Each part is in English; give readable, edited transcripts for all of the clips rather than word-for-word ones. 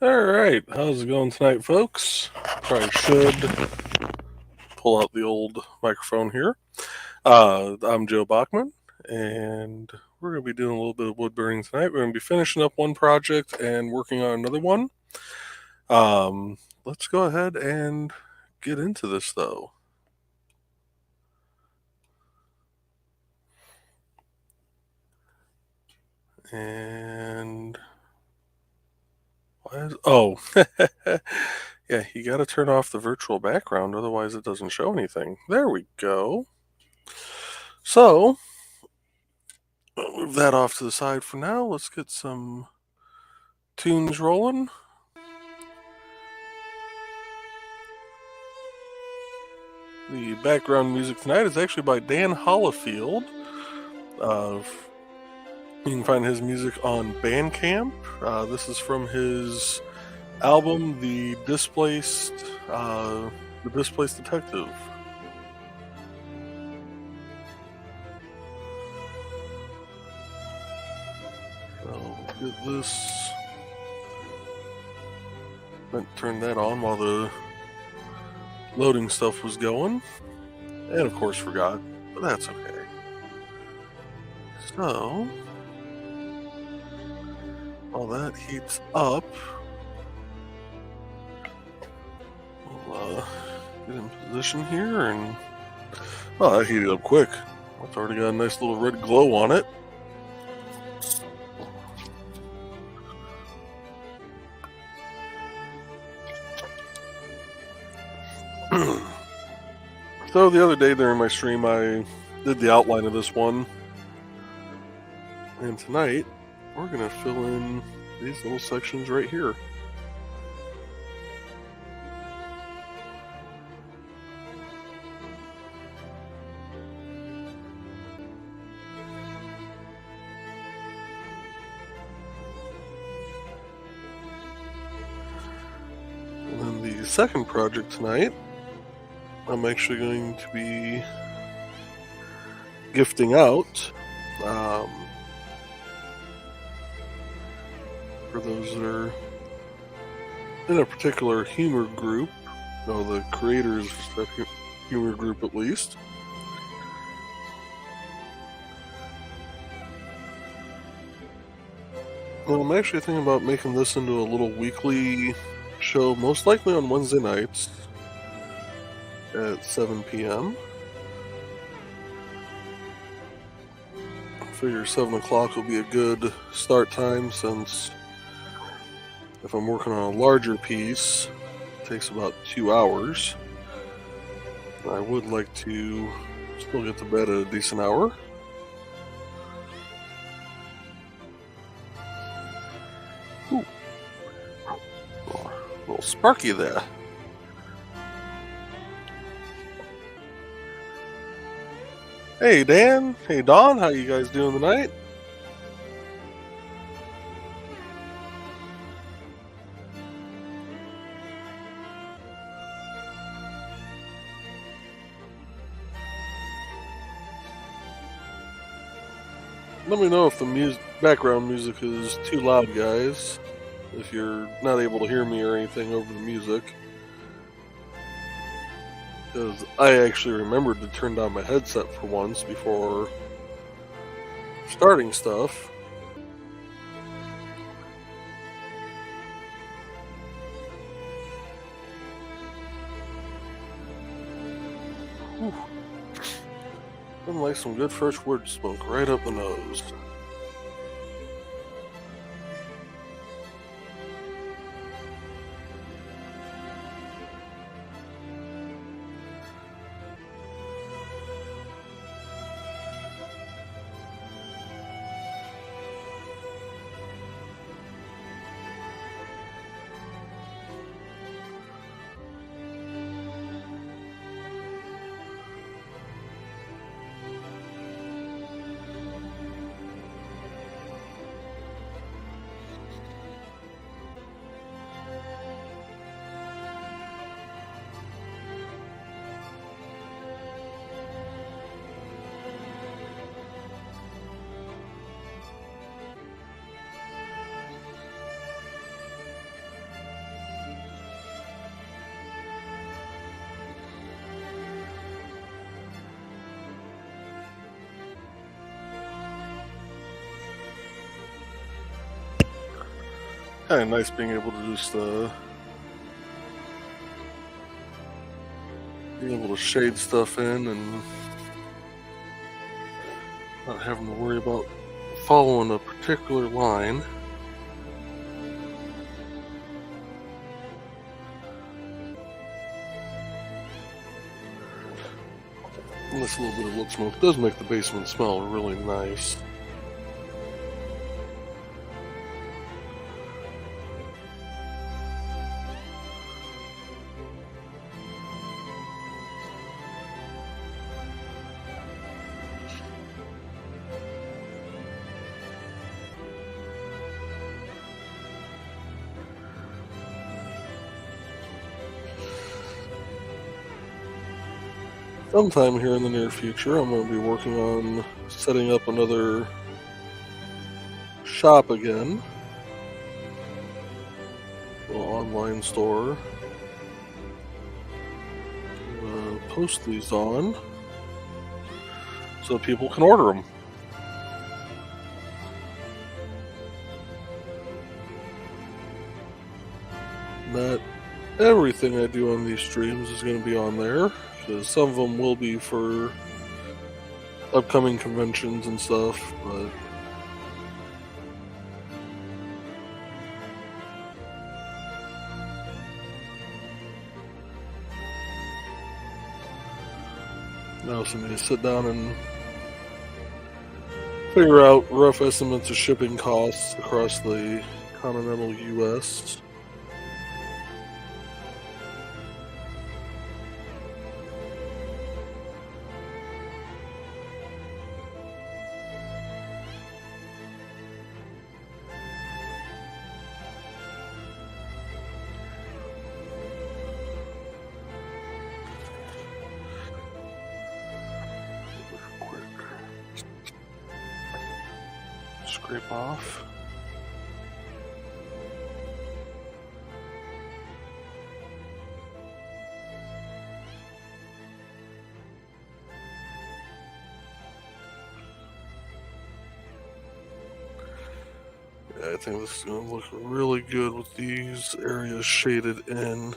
Alright, how's it going tonight, folks? Probably should pull out the old microphone here. I'm Joe Bachman, and we're going to be doing a little bit of wood burning tonight. We're going to be finishing up one project and working on another one. Let's go ahead and get into this, though. And oh, yeah, you got to turn off the virtual background, otherwise it doesn't show anything. There we go. So, I'll move that off to the side for now. Let's get some tunes rolling. The background music tonight is actually by Dan Hollifield. You can find his music on Bandcamp. This is from his album, The Displaced Detective. So get this. Meant to turn that on while the loading stuff was going, and of course forgot, but that's okay. So while that heats up, we'll get in position here, and oh, that heated up quick. It's already got a nice little red glow on it. So the other day during my stream, I did the outline of this one, and tonight we're going to fill in these little sections right here. And then the second project tonight, I'm actually going to be gifting out for those that are in a particular humor group, the creators of that humor group at least. Well, I'm actually thinking about making this into a little weekly show, most likely on Wednesday nights at 7 p.m. I figure 7 o'clock will be a good start time, since if I'm working on a larger piece, it takes about 2 hours. I would like to still get to bed at a decent hour. Ooh. A little sparky there. Hey Dan, hey Don, how you guys doing tonight? Let me know if the background music is too loud, guys. If you're not able to hear me or anything over the music. Because I actually remembered to turn down my headset for once before starting stuff. Whew. Nothing like some good fresh wood smoke right up the nose. kind of nice being able to just being able to shade stuff in and not having to worry about following a particular line. And this little bit of wood smoke does make the basement smell really nice. Sometime here in the near future, I'm going to be working on setting up another shop again. A little online store. Post these on so people can order them. Not everything I do on these streams is going to be on there, because some of them will be for upcoming conventions and stuff, but now somebody to sit down and figure out rough estimates of shipping costs across the continental US. Scrape off. Yeah, I think this is going to look really good with these areas shaded in.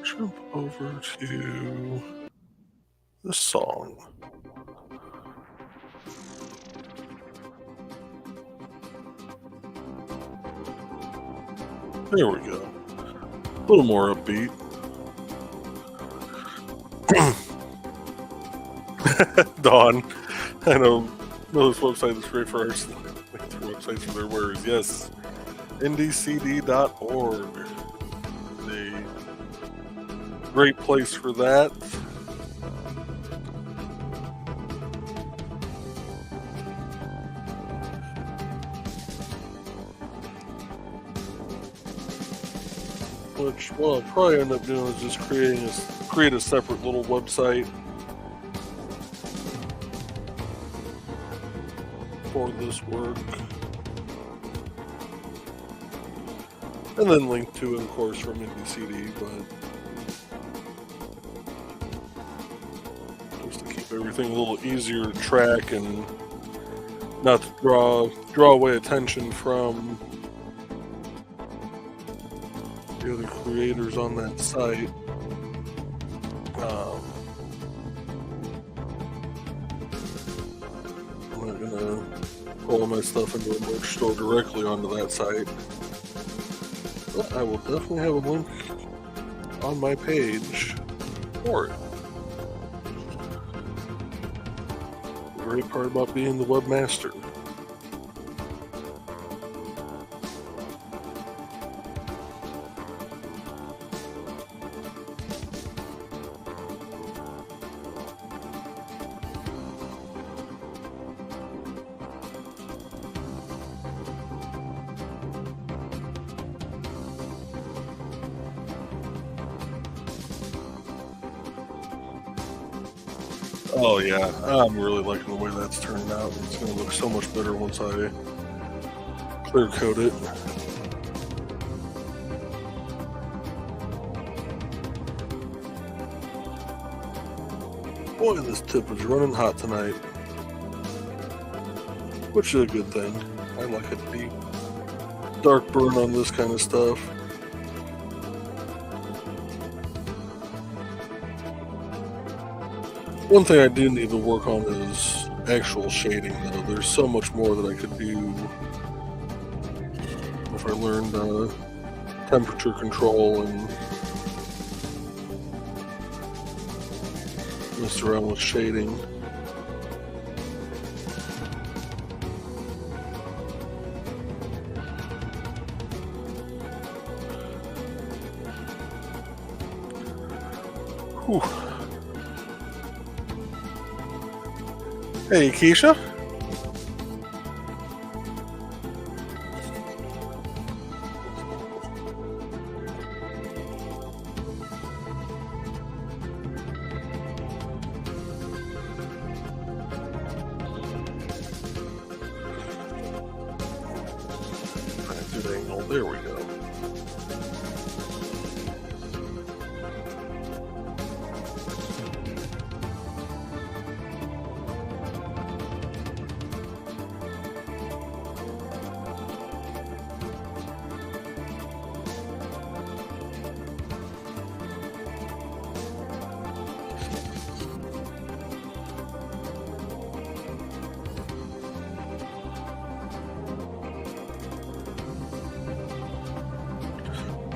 Jump over to this song. There we go. A little more upbeat. Dawn, I know this website is great for our websites for their wares. Yes, ndcd.org. A great place for that. Which, what I'll probably end up doing is just create a separate little website for this work, and then link to it, of course, from NBCD, but just to keep everything a little easier to track and not to draw away attention from the other creators on that site. I'm not gonna pull my stuff into a merch store directly onto that site, but I will definitely have a link on my page for it. The great part about being the webmaster. Oh yeah, I'm really liking the way that's turned out. It's going to look so much better once I clear coat it. Boy, this tip is running hot tonight, which is a good thing. I like it to be dark burn on this kind of stuff. One thing I do need to work on is actual shading, though. There's so much more that I could do if I learned temperature control and messed around with shading. Whew. Hey, Keisha. Good angle. There we go.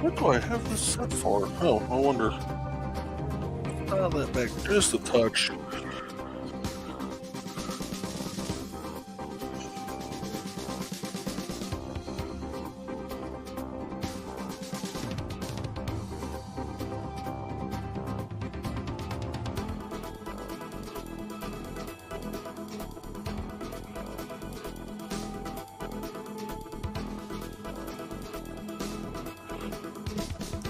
What do I have this set for? Oh, I wonder. Dial that back just a touch.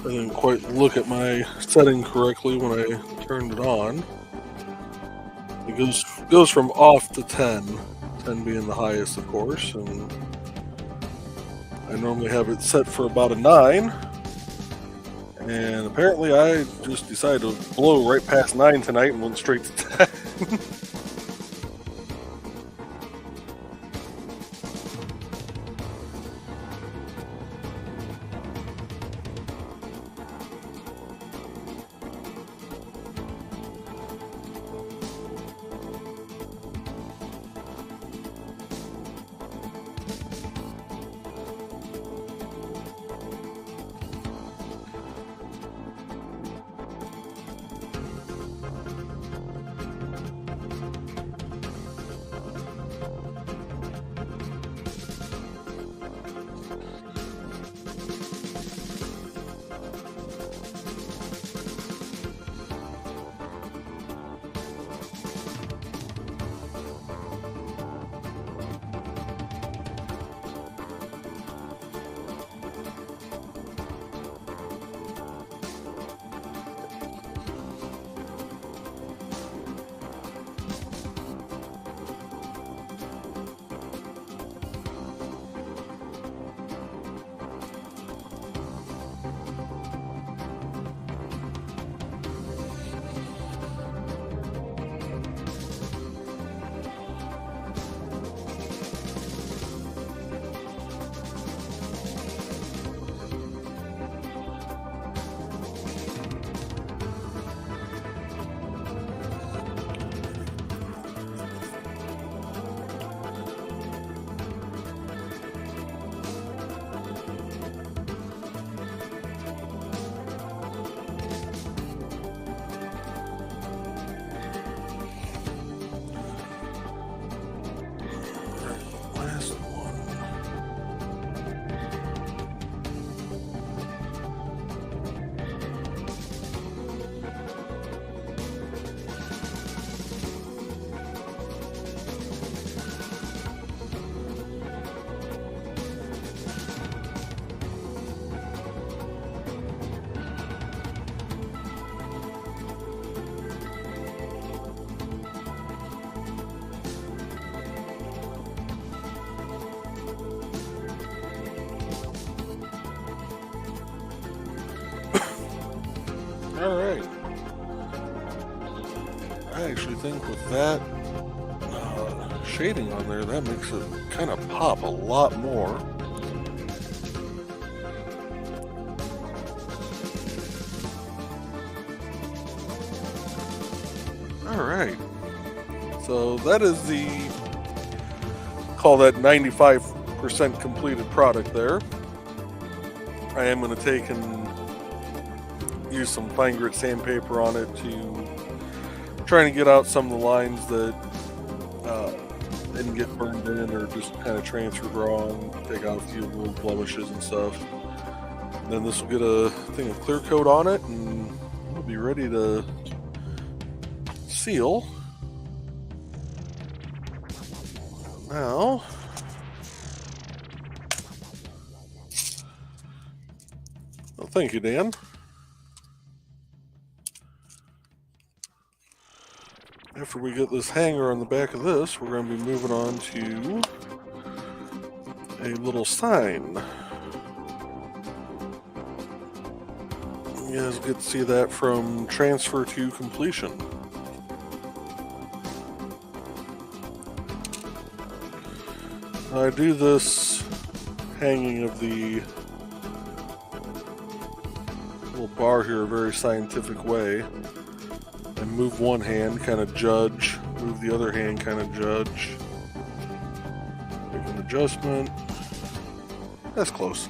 I didn't quite look at my setting correctly when I turned it on. It goes from off to 10, 10 being the highest, of course, and I normally have it set for about a 9. And apparently I just decided to blow right past 9 tonight and went straight to 10. Alright. I actually think with that shading on there, that makes it kind of pop a lot more. Alright. So that is call that 95% completed product there. I am going to take and use some fine grit sandpaper on it to trying to get out some of the lines that didn't get burned in or just kind of transferred wrong, take out a few little blemishes and stuff. And then this will get a thing of clear coat on it and we'll be ready to seal. Now, well, thank you, Dan. After we get this hanger on the back of this, we're going to be moving on to a little sign. You guys get to see that from transfer to completion. I do this hanging of the little bar here a very scientific way. I move one hand, kind of judge, move the other hand, kind of judge. Make an adjustment. That's close.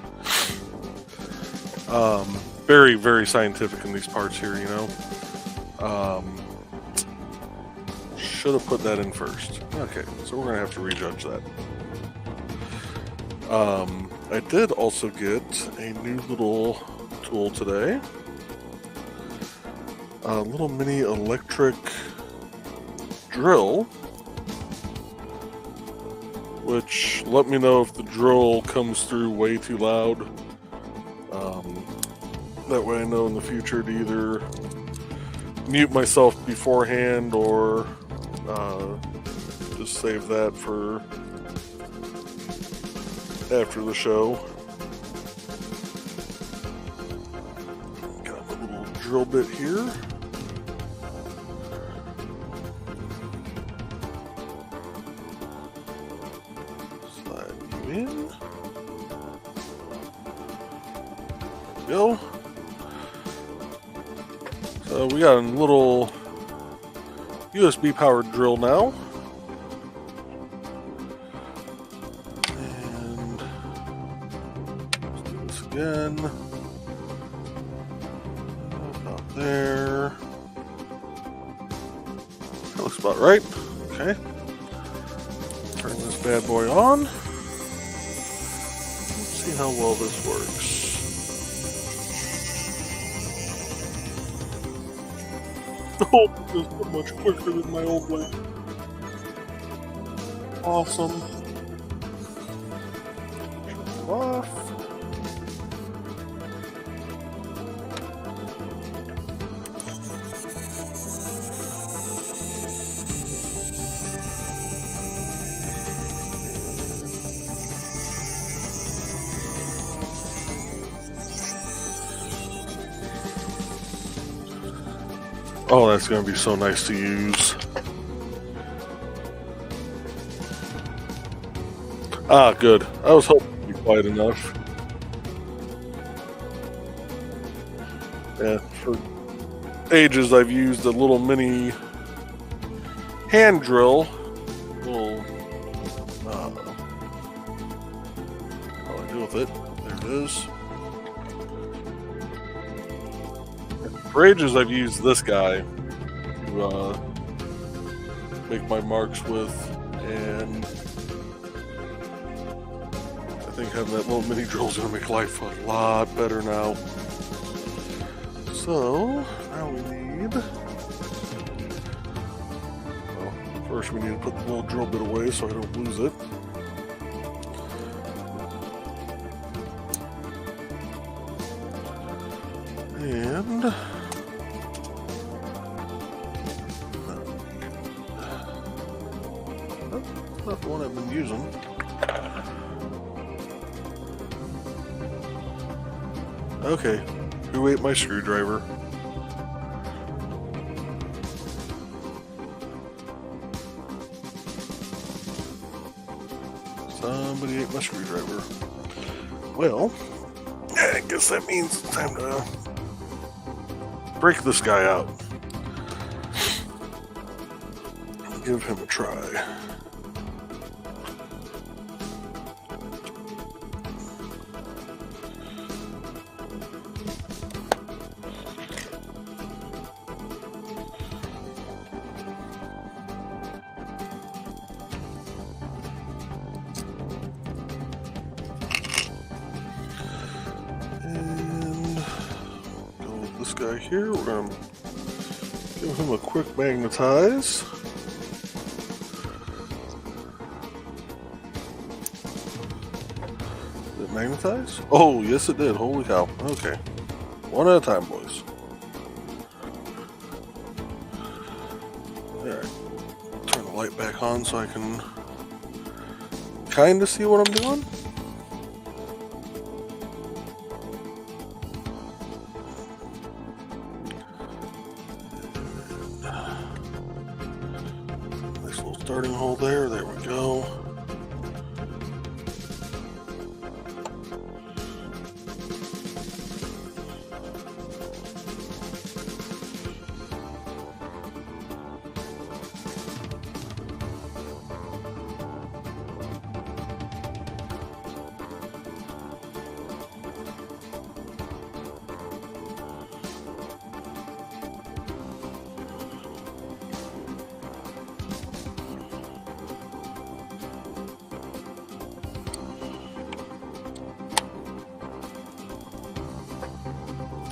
Very, very scientific in these parts here, you know. Should have put that in first. Okay, so we're going to have to rejudge that. I did also get a new little tool today. A little mini electric drill, which let me know if the drill comes through way too loud. That way I know in the future to either mute myself beforehand or just save that for after the show. Got a little drill bit here. Slide you in. Go. So we got a little USB powered drill now. And let's do this again. About there. That looks about right. Okay. Turn this bad boy on. Let's see how well this works. Oh, this is much quicker than my old way. Awesome. Turn it off. Oh, that's going to be so nice to use. Ah, good. I was hoping to be quiet enough. Yeah, for ages I've used a little mini hand drill. Little, how do I deal with it? There it is. For ages I've used this guy to make my marks with, and I think having that little mini drill is going to make life a lot better now. So, now we need, well, first we need to put the little drill bit away so I don't lose it. And not the one I've been using. Okay, who ate my screwdriver? Somebody ate my screwdriver. Well, I guess that means it's time to break this guy out. Give him a try. This guy here, we're going to give him a quick magnetize. Did it magnetize? Oh, yes it did. Holy cow. Okay. One at a time, boys. Alright. Turn the light back on so I can kind of see what I'm doing. Starting hole there, there we go.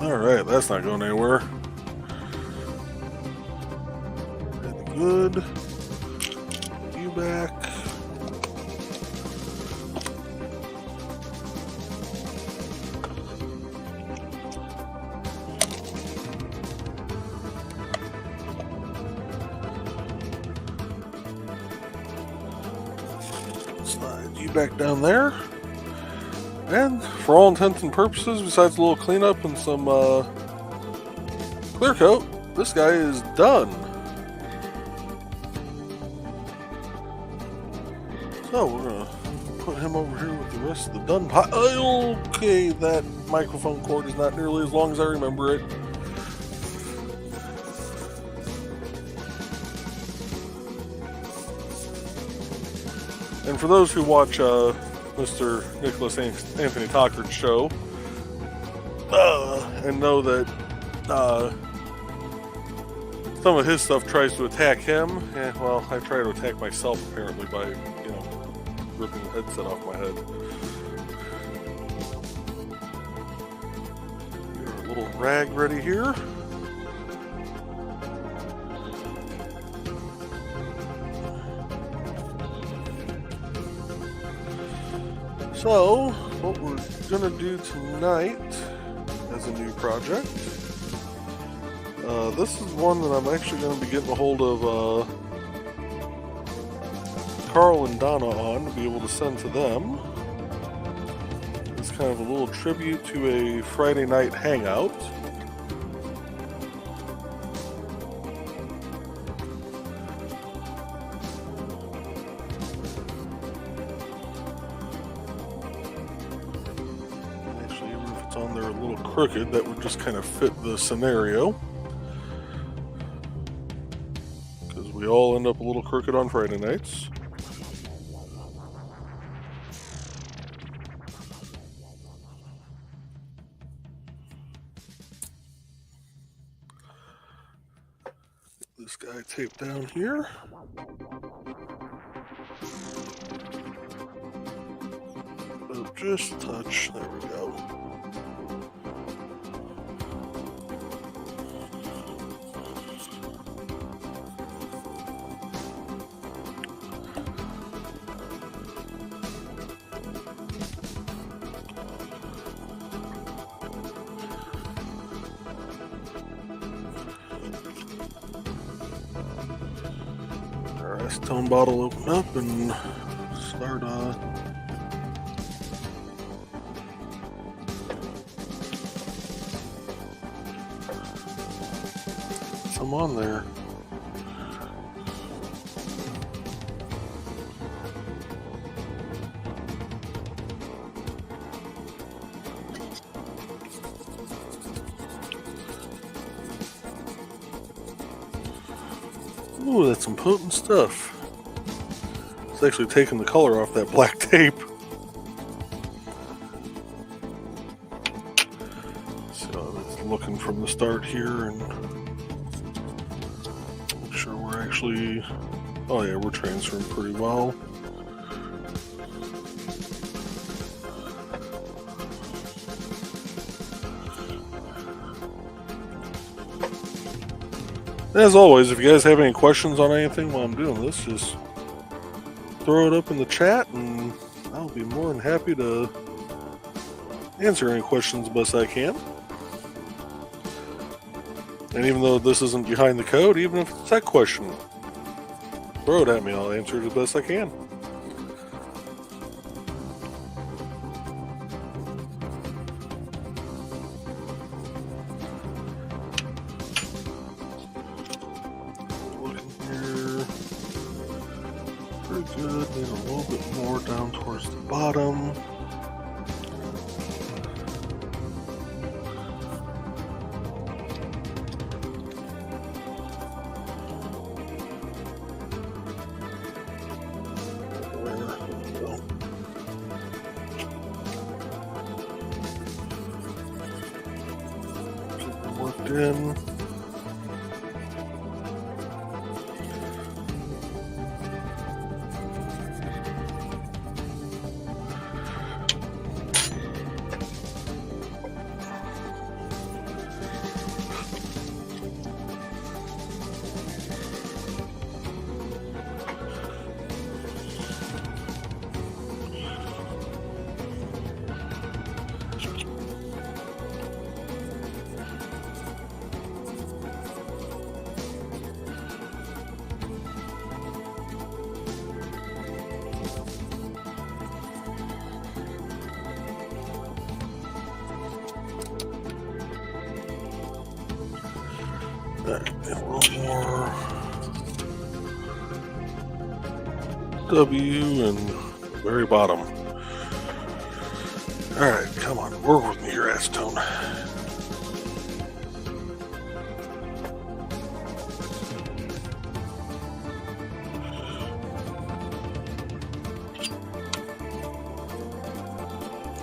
Alright, that's not going anywhere. Good. You back. Slide you back down there. And for all intents and purposes, besides a little cleanup and some clear coat, this guy is done. So we're gonna put him over here with the rest of the done pot. Okay, that microphone cord is not nearly as long as I remember it. And for those who watch Mr. Nicholas Anthony Tockard's show, and know that some of his stuff tries to attack him. Yeah, well, I try to attack myself apparently by, ripping the headset off my head. Get our little rag ready here. So, what we're gonna do tonight as a new project, this is one that I'm actually going to be getting a hold of Carl and Donna on to be able to send to them. It's kind of a little tribute to a Friday night hangout. On there a little crooked, that would just kind of fit the scenario, because we all end up a little crooked on Friday nights. Get this guy taped down here. Oh, just a touch, there we go. Acetone bottle open up and start some on there. Ooh, that's some potent stuff. It's actually taking the color off that black tape. So it's looking from the start here and make sure we're actually... Oh yeah, we're transferring pretty well. As always, if you guys have any questions on anything while I'm doing this, just throw it up in the chat and I'll be more than happy to answer any questions the best I can. And even though this isn't behind the code, even if it's a tech question, throw it at me, I'll answer it as best I can. Good, need a little bit more down towards the bottom. There we go. Super worked in. A little more W and very bottom. Alright, come on, work with me here, acetone.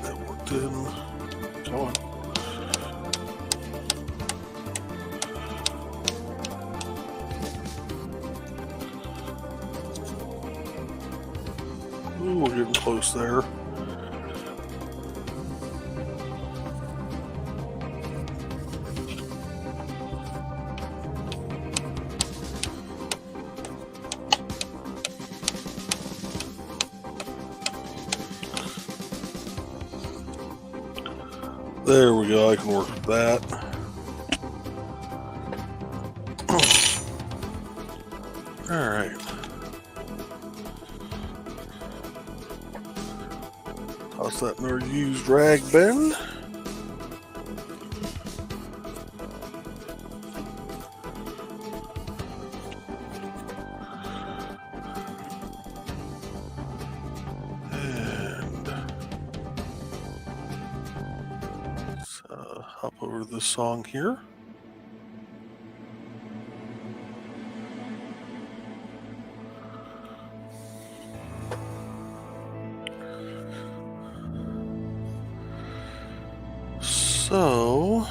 That worked in. Come on. Ooh, we're getting close there. There we go, I can work with that. Alright. Toss that in our used rag bin. And let's hop over to this song here. So,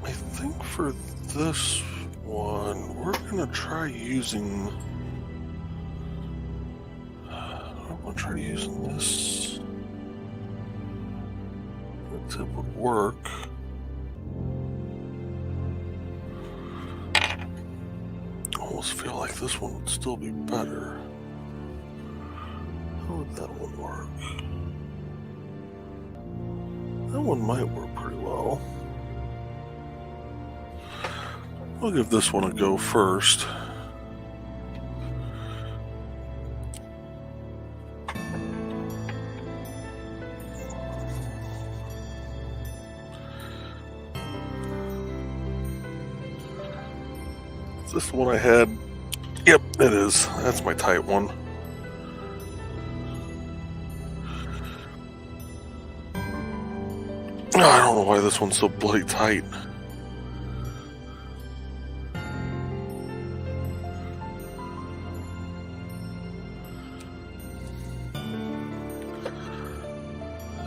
I think for this one, we're going to try using, I'm going to try using this. That tip would work. I almost feel like this one would still be better. How would that one work? That one might work pretty well. We'll give this one a go first. Is this the one I had? Yep, it is. That's my tight one. I don't know why this one's so bloody tight.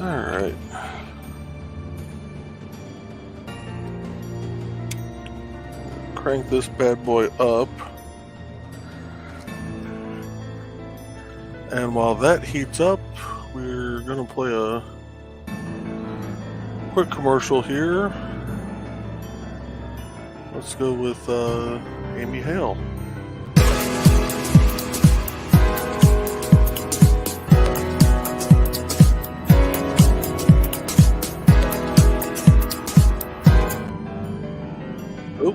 Alright. Crank this bad boy up. And while that heats up, we're going to play a quick commercial here. Let's go with Amy Hale. Oh.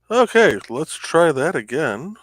Okay, let's try that again.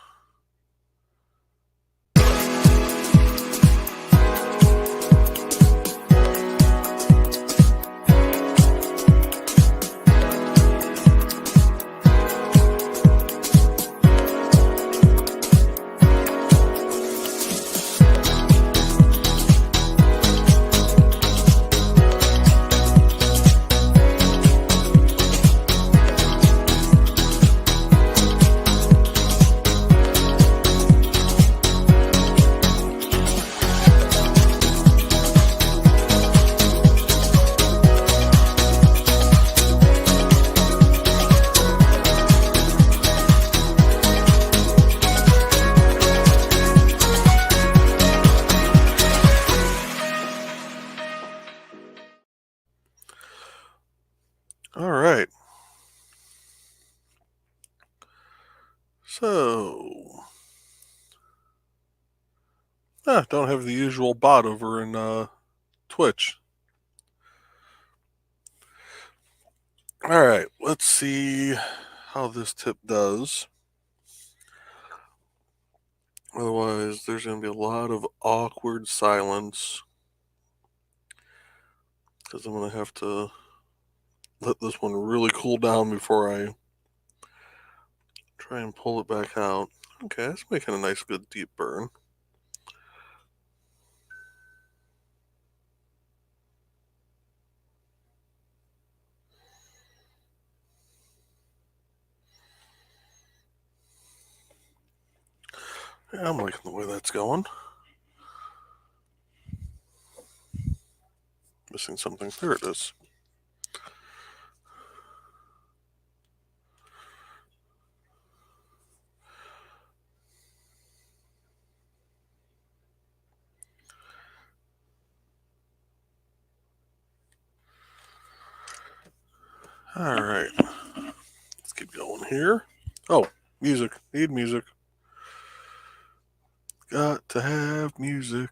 All right. So, don't have the usual bot over in Twitch. All right, let's see how this tip does. Otherwise, there's going to be a lot of awkward silence because I'm going to have to let this one really cool down before I try and pull it back out. Okay, that's making a nice, good, deep burn. Yeah, I'm liking the way that's going. Missing something. There it is. All right. Let's keep going here. Oh, music. Need music. Got to have music.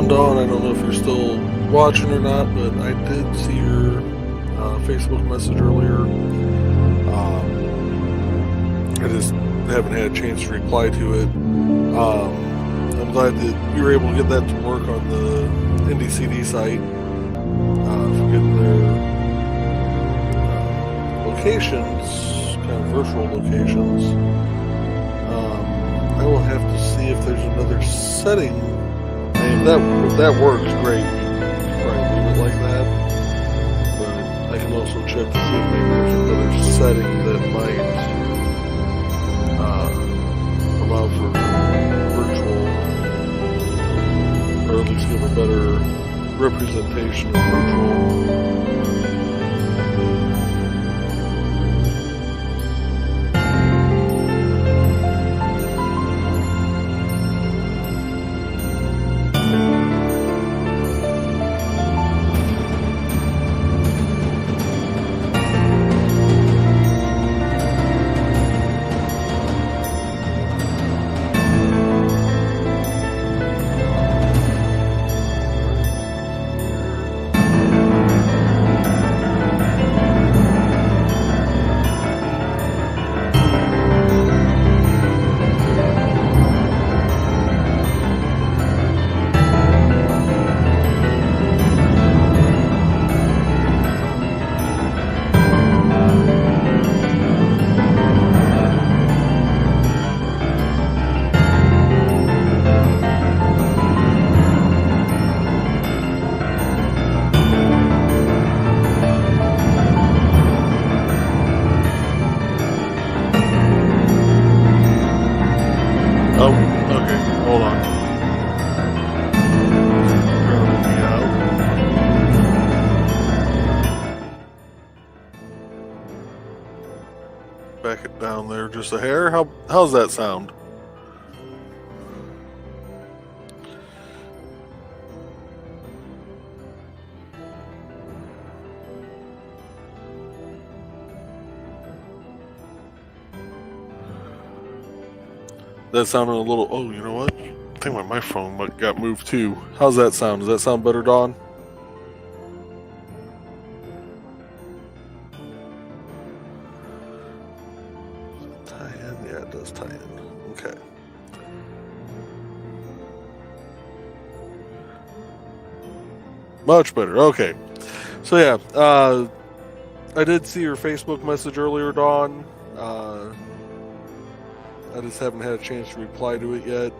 going, Dawn? I don't know if you're still watching or not, but I did see your Facebook message earlier. I just haven't had a chance to reply to it. I'm glad that you were able to get that to work on the NDCD site for getting their locations, kind of virtual locations. I will have to see if there's another setting. I mean, if that works, great. You can probably leave it like that. But I can also check to see if maybe there's another setting that might allow for virtual, or at least give a better representation of virtual. Oh, okay, hold on. Back it down there just a hair. How's that sound? That sounded a little. Oh, you know what? I think my microphone got moved too. How's that sound? Does that sound better, Dawn? Tie in? Yeah, it does tie in. Okay. Much better. Okay. So yeah, I did see your Facebook message earlier, Dawn. I just haven't had a chance to reply to it yet.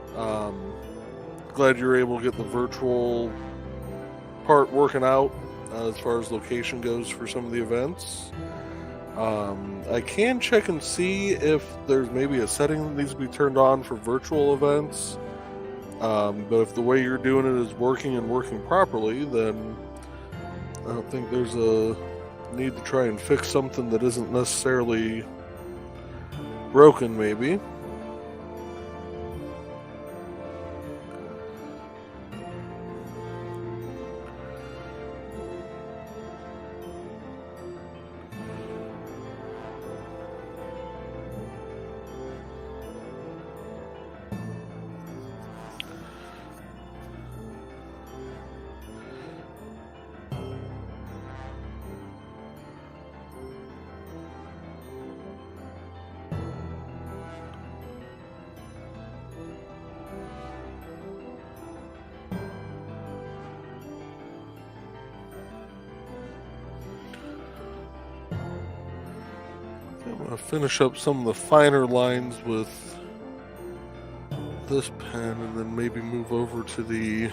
Glad you were able to get the virtual part working out as far as location goes for some of the events. I can check and see if there's maybe a setting that needs to be turned on for virtual events. But if the way you're doing it is working and working properly, then I don't think there's a need to try and fix something that isn't necessarily broken, maybe. I'm going to finish up some of the finer lines with this pen and then maybe move over to the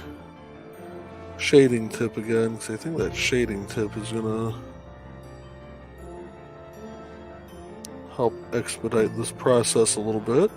shading tip again, because I think that shading tip is going to help expedite this process a little bit.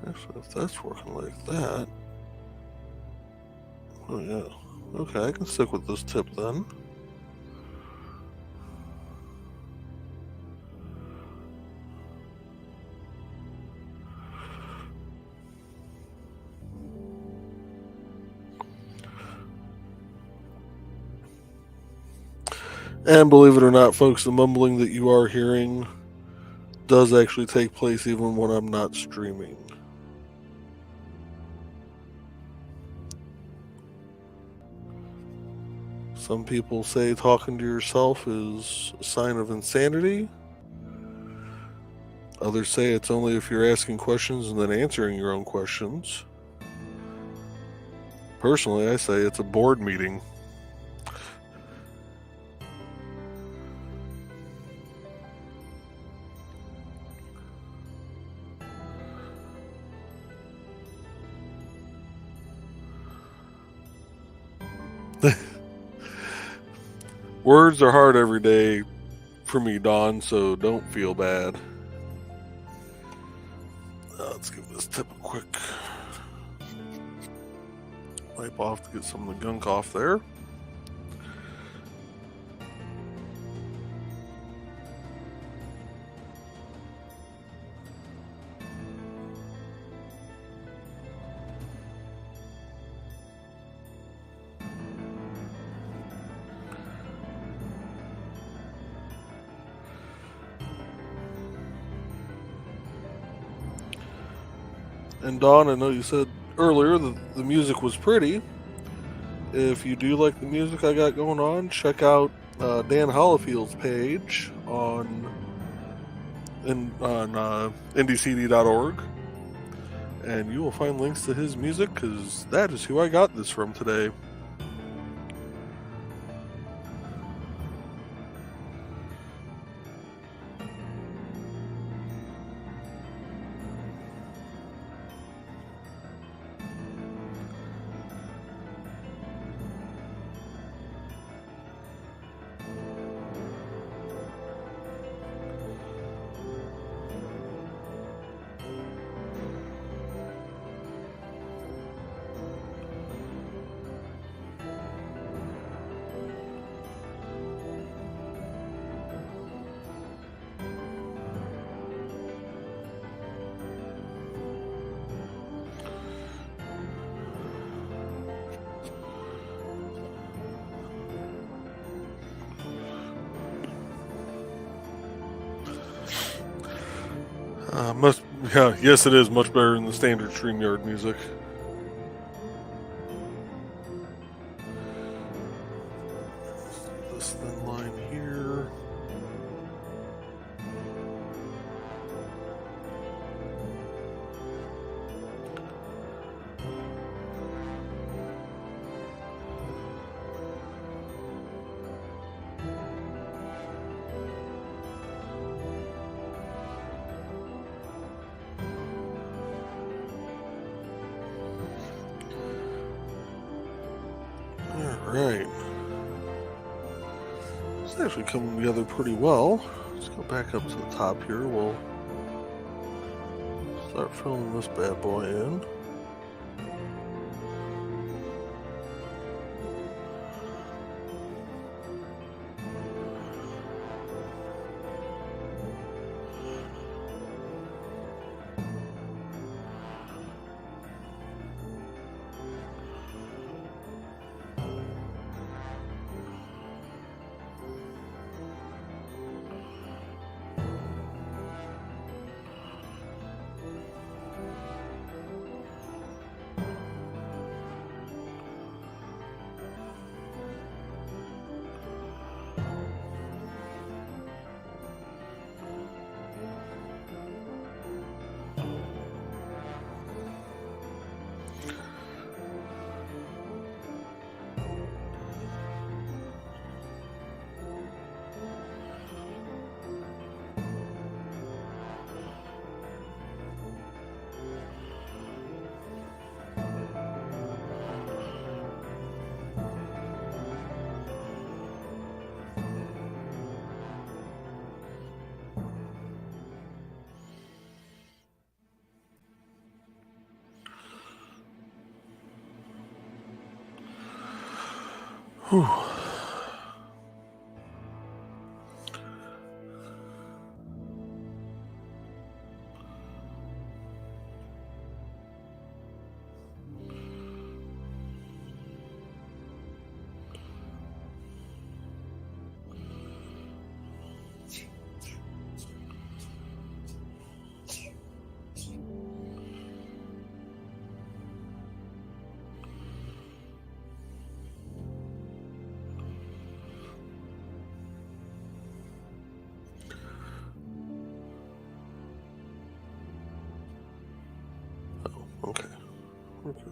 Actually, if that's working like that, oh yeah. Okay, I can stick with this tip then. And believe it or not, folks, the mumbling that you are hearing does actually take place even when I'm not streaming. Some people say talking to yourself is a sign of insanity. Others say it's only if you're asking questions and then answering your own questions. Personally, I say it's a board meeting. Words are hard every day for me, Dawn, so don't feel bad. Let's give this tip a quick wipe off to get some of the gunk off there. And Dawn, I know you said earlier that the music was pretty. If you do like the music I got going on, check out Dan Hollifield's page on indiecd.org, and you will find links to his music, because that is who I got this from today. Yes, it is much better than the standard StreamYard music. This thin line here. Alright. It's actually coming together pretty well. Let's go back up to the top here. We'll start filling this bad boy in. Whew. Okay. We're good.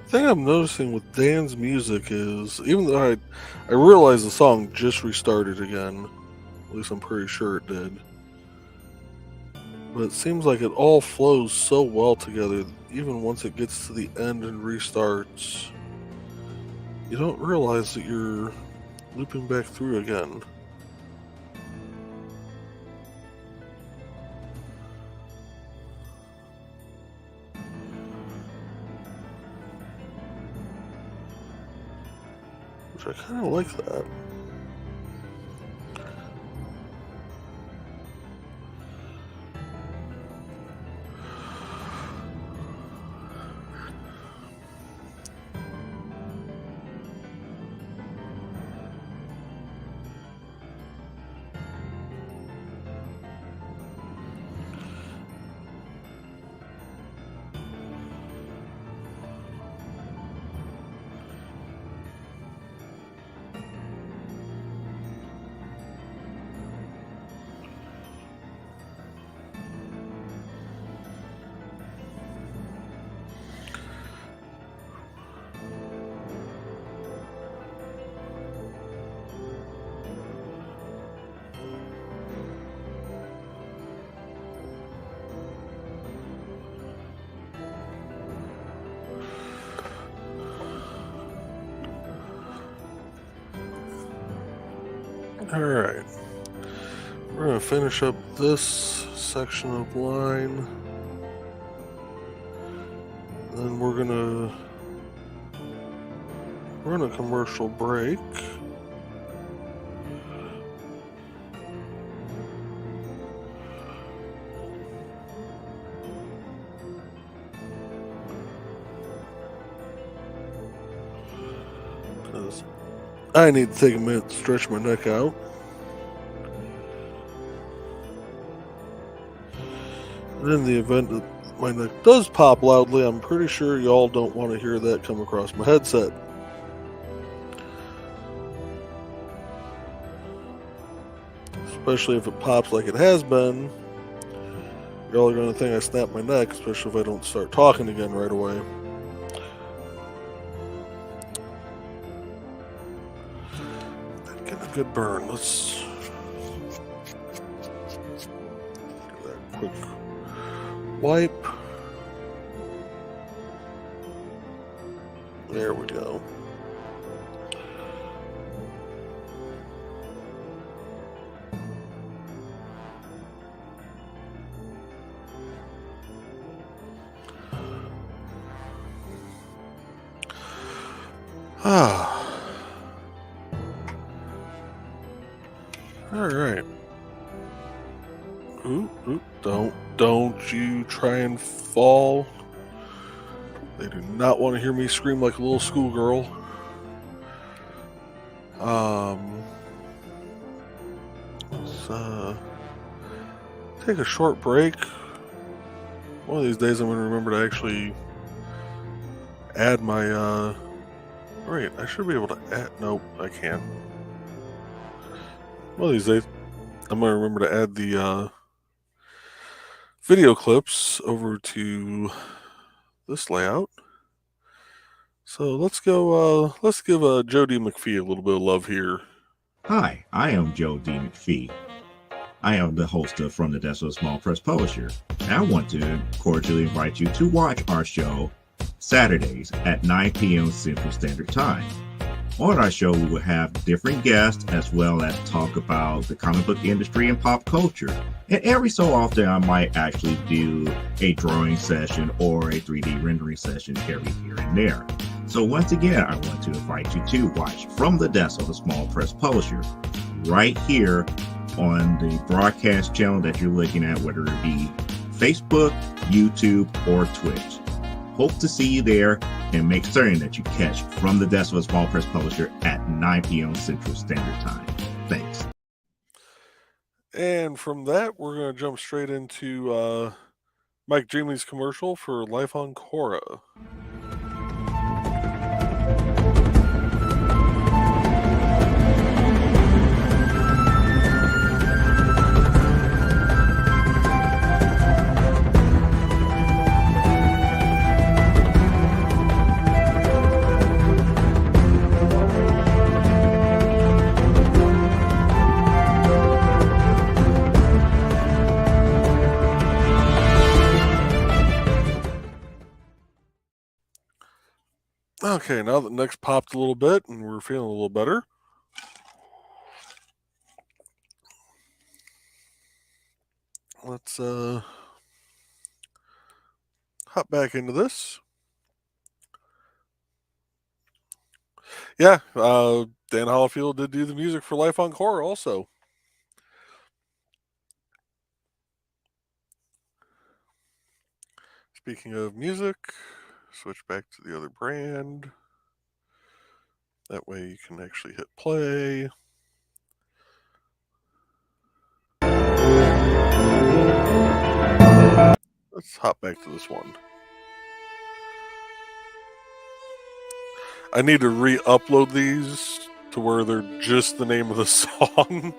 The thing I'm noticing with Dan's music is, even though I realize the song just restarted again, at least I'm pretty sure it did, but it seems like it all flows so well together, even once it gets to the end and restarts. You don't realize that you're looping back through again. Which I kind of like that. Alright. We're going to finish up this section of line. Then we're going to run a commercial break. Because I need to take a minute to stretch my neck out. And in the event that my neck does pop loudly, I'm pretty sure y'all don't want to hear that come across my headset. Especially if it pops like it has been. Y'all are going to think I snapped my neck, especially if I don't start talking again right away. Getting a good burn. Let's do that quick wipe. There we go. Ah. All right. Ooh, don't you try and fall. They do not want to hear me scream like a little schoolgirl. Let's take a short break. One of these days I'm going to remember to actually add my, wait, I should be able to add, nope, I can't. One of these days I'm going to remember to add the, video clips over to this layout. So let's go. Let's give Joe D. McPhee a little bit of love here. Hi, I am Joe D. McPhee. I am the host of From the Desk of a Small Press Publisher, and I want to cordially invite you to watch our show Saturdays at 9 p.m. Central Standard Time. On our show, we will have different guests as well as talk about the comic book industry and pop culture. And every so often, I might actually do a drawing session or a 3D rendering session every here and there. So once again, I want to invite you to watch From the Desk of a Small Press Publisher right here on the broadcast channel that you're looking at, whether it be Facebook, YouTube, or Twitch. Hope to see you there, and make certain that you catch From the Desk of a Small Press Publisher at 9 p.m. Central Standard Time. Thanks. And from that, we're going to jump straight into Mike Dreamley's commercial for Life on Korra. Okay, now the neck's popped a little bit and we're feeling a little better. Let's hop back into this. Yeah, Dan Hollifield did do the music for Life on Korra also. Speaking of music, switch back to the other brand. That way you can actually hit play. Let's hop back to this one. I need to re-upload these to where they're just the name of the song.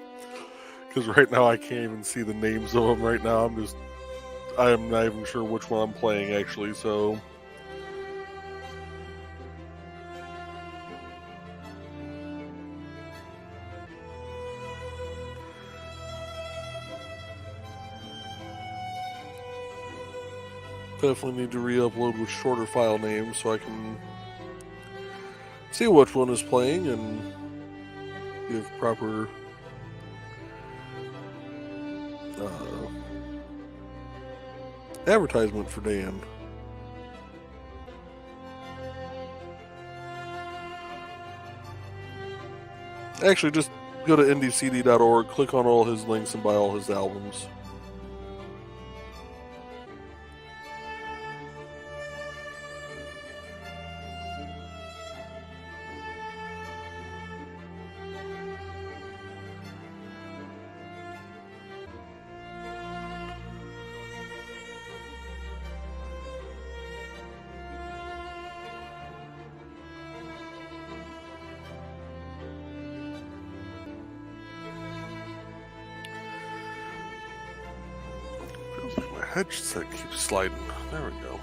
Because right now I can't even see the names of them right now. I am not even sure which one I'm playing actually, so... Definitely need to re-upload with shorter file names so I can see which one is playing and give proper advertisement for Dan. Actually, just go to indiecd.org, click on all his links, and buy all his albums. Headset keeps sliding. There we go.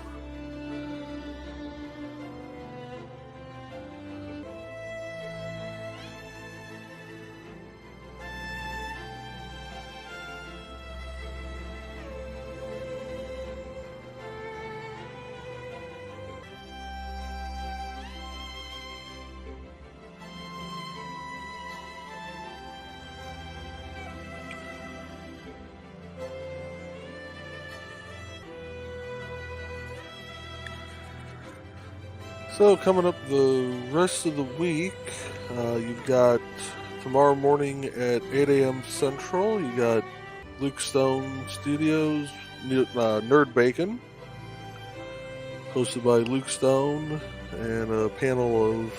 So coming up the rest of the week, you've got tomorrow morning at 8 a.m. Central, you got Luke Stone Studios, Nerd Bacon, hosted by Luke Stone, and a panel of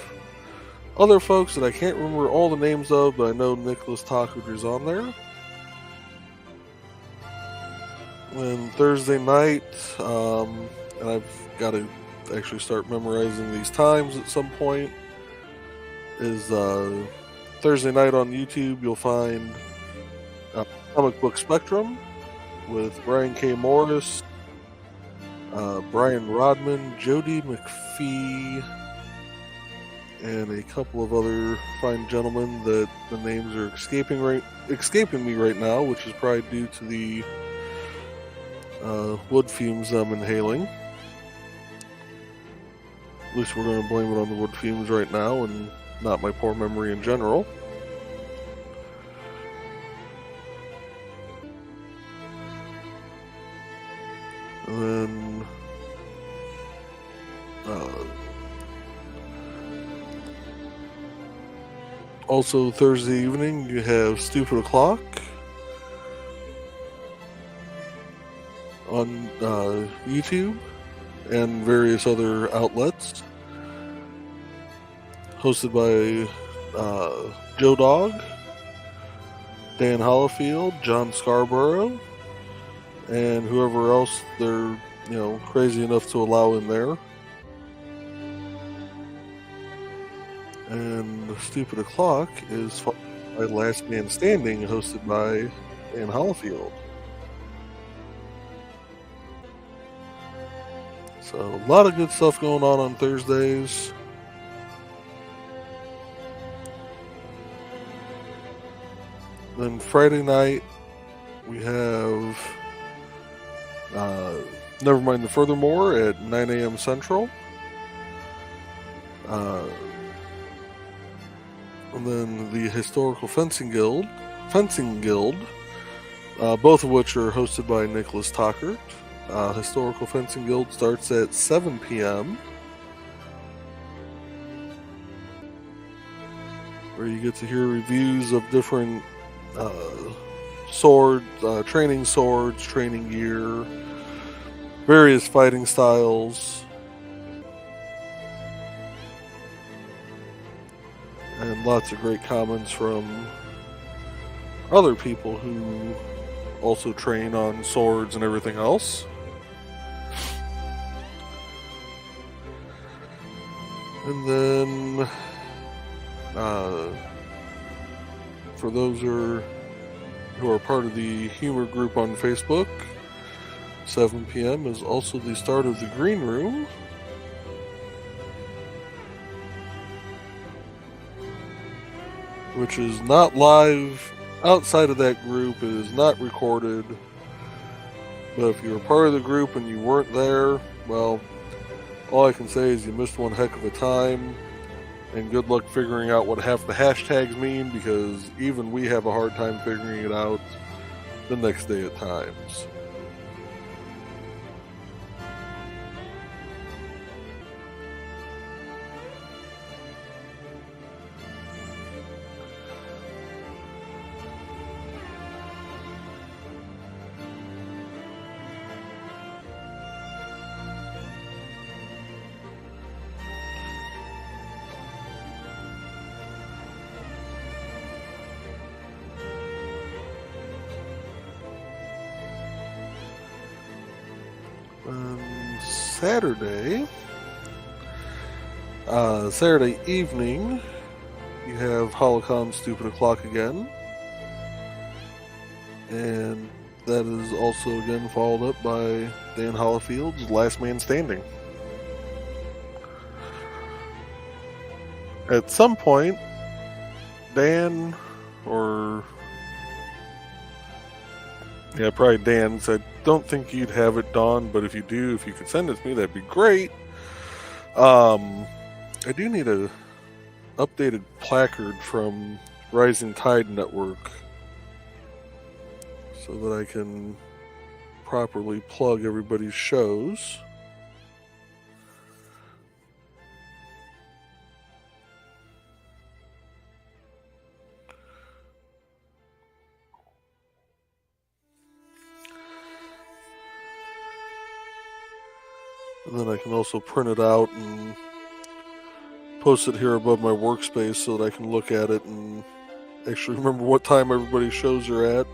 other folks that I can't remember all the names of, but I know Nicholas Talkridge is on there. And Thursday night, and I've got to actually start memorizing these times at some point, is Thursday night on YouTube. You'll find Comic Book Spectrum with Brian K. Morris, Brian Rodman, Jody McPhee, and a couple of other fine gentlemen that the names are escaping me right now, which is probably due to the wood fumes I'm inhaling. At least we're going to blame it on the wood fumes right now and not my poor memory in general. And then also Thursday evening you have Stupid O'Clock on YouTube and various other outlets, hosted by Joe Dog, Dan Hollifield, John Scarborough, and whoever else they're crazy enough to allow in there. And Stupid O'Clock is by Last Man Standing, hosted by Dan Hollifield. So a lot of good stuff going on Thursdays. Then Friday night we have Never Mind the Furthermore at 9 a.m. Central. And then the Historical Fencing Guild, both of which are hosted by Nicholas Tockert. Historical Fencing Guild starts at 7 p.m. where you get to hear reviews of different training swords, training gear, various fighting styles, and lots of great comments from other people who also train on swords and everything else. And then for those who are part of the humor group on Facebook, 7 p.m. is also the start of the Green Room, which is not live outside of that group. It is not recorded. But if you're part of the group and you weren't there, well, all I can say is you missed one heck of a time, and good luck figuring out what half the hashtags mean, because even we have a hard time figuring it out the next day at times. Saturday evening, you have Holocom Stupid O'Clock again. And that is also again followed up by Dan Hollifield's Last Man Standing. At some point, Dan, probably Dan said, don't think you'd have it, Dawn, but if you do, if you could send it to me, that'd be great. I do need a updated placard from Rising Tide Network so that I can properly plug everybody's shows. And then I can also print it out and post it here above my workspace so that I can look at it and actually remember what time everybody's shows are at.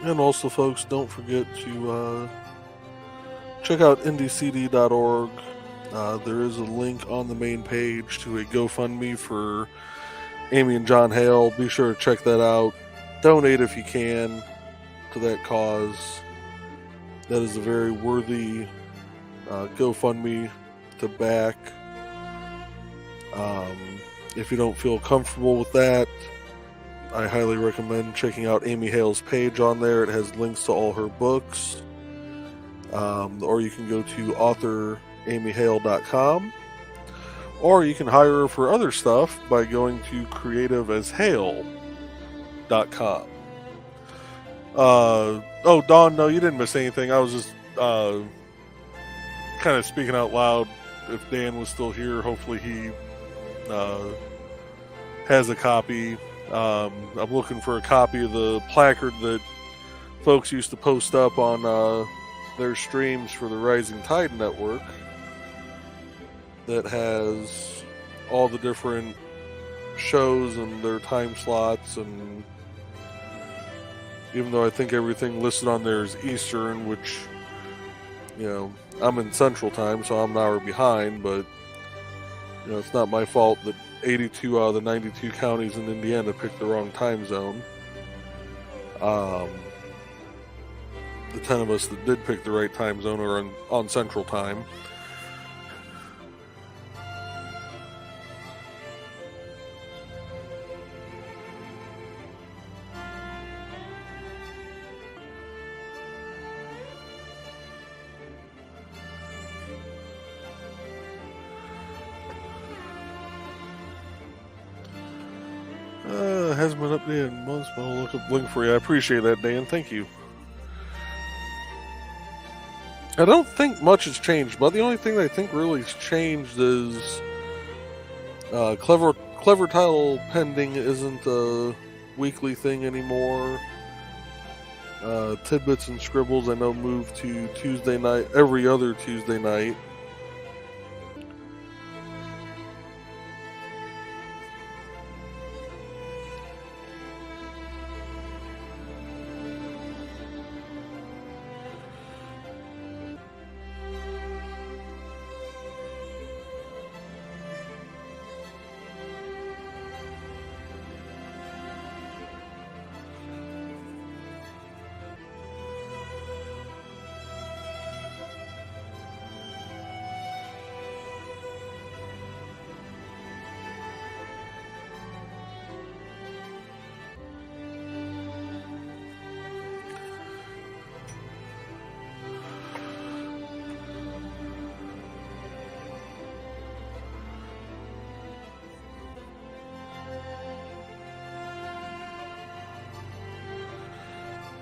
And also, folks, don't forget to check out indiecd.org. There is a link on the main page to a GoFundMe for Amy and John Hale. Be sure to check that out. Donate if you can to that cause. That is a very worthy GoFundMe to back. If you don't feel comfortable with that, I highly recommend checking out Amy Hale's page on there. It has links to all her books. Or you can go to authoramyhale.com. Or you can hire her for other stuff by going to creativeashale.com. Oh, Dawn, no, you didn't miss anything. I was just kind of speaking out loud. If Dan was still here, hopefully he has a copy. I'm looking for a copy of the placard that folks used to post up on their streams for the Rising Tide Network that has all the different shows and their time slots. And even though I think everything listed on there is Eastern, which, you know, I'm in Central Time, so I'm an hour behind, but, you know, it's not my fault that 82 out of the 92 counties in Indiana picked the wrong time zone. The 10 of us that did pick the right time zone are on Central Time. Hasn't been updated in months, but I'll look up link for you. I appreciate that, Dan. Thank you. I don't think much has changed, but the only thing that I think really has changed is Clever Title Pending isn't a weekly thing anymore. Tidbits and Scribbles I know moved to Tuesday night, every other Tuesday night.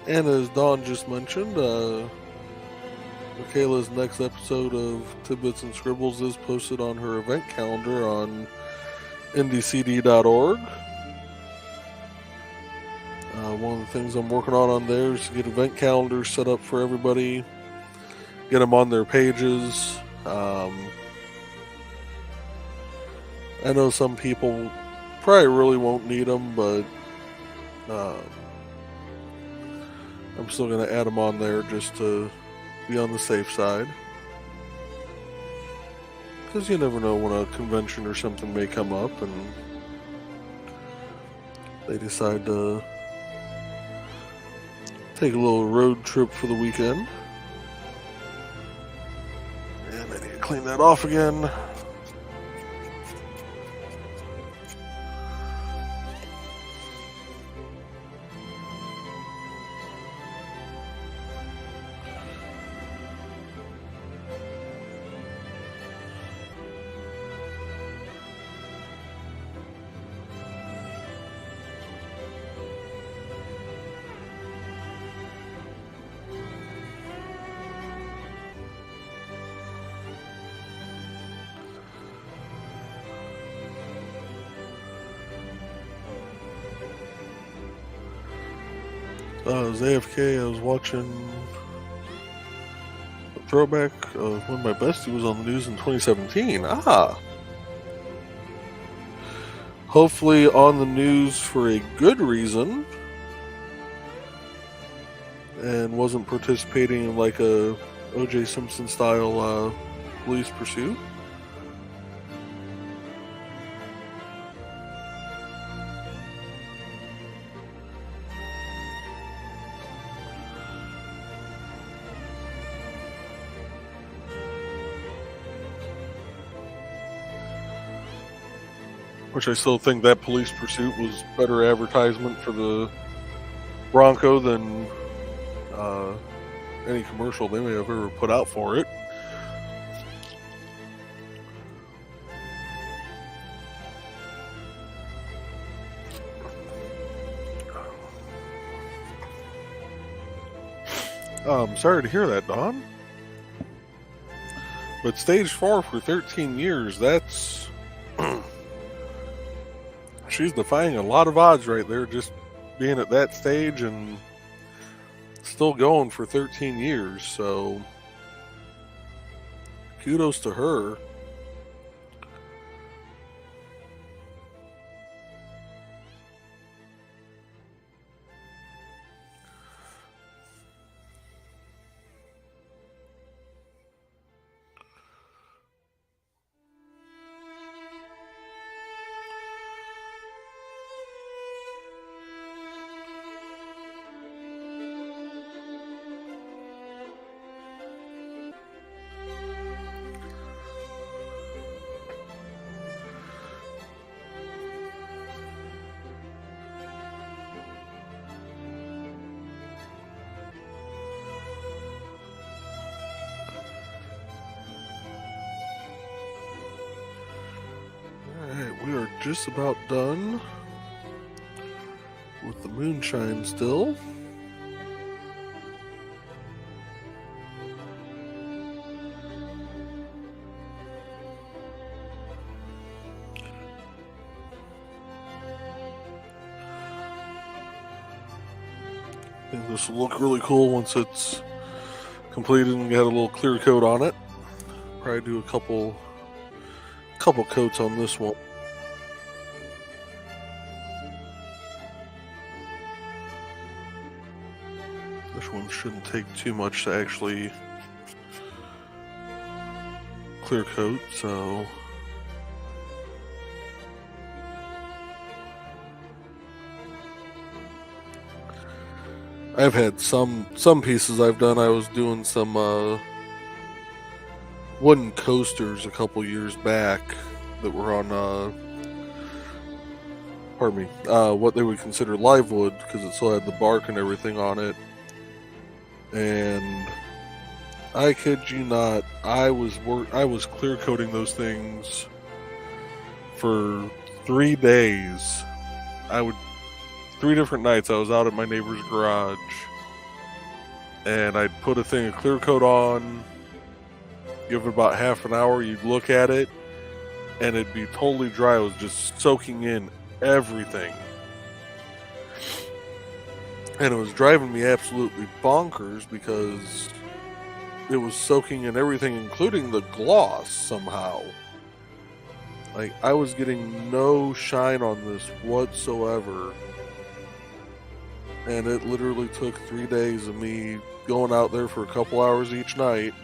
And as Dawn just mentioned, Michaela's next episode of Tidbits and Scribbles is posted on her event calendar on indiecd.org. One of the things I'm working on there is to get event calendars set up for everybody, get them on their pages. I know some people probably really won't need them, but I'm still going to add them on there just to be on the safe side. Because you never know when a convention or something may come up and they decide to take a little road trip for the weekend. And I need to clean that off again. I was AFK, I was watching a throwback of when my bestie was on the news in 2017. Hopefully on the news for a good reason. and wasn't participating in like a O.J. Simpson style police pursuit. Which I still think that police pursuit was better advertisement for the Bronco than any commercial they may have ever put out for it. Sorry to hear that, Don. But stage 4 for 13 years, that's... She's defying a lot of odds right there, just being at that stage and still going for 13 years, so kudos to her. Alright, we are just about done with the moonshine still. I think this will look really cool once it's completed and get a little clear coat on it. Probably do a couple coats on this one. This one shouldn't take too much to actually clear coat, so I've had some pieces I've done. I was doing some wooden coasters a couple years back that were on what they would consider live wood because it still had the bark and everything on it. And I kid you not, I was clear coating those things for 3 days. 3 different nights I was out at my neighbor's garage, and I'd put a thing of clear coat on, give it about half an hour, you'd look at it, and it'd be totally dry. It was just soaking in everything. And it was driving me absolutely bonkers because it was soaking in everything, including the gloss somehow. Like, I was getting no shine on this whatsoever. And it literally took 3 days of me going out there for a couple hours each night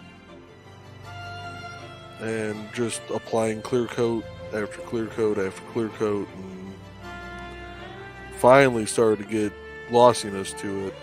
and just applying clear coat after clear coat after clear coat, and finally started to get glossiness to it.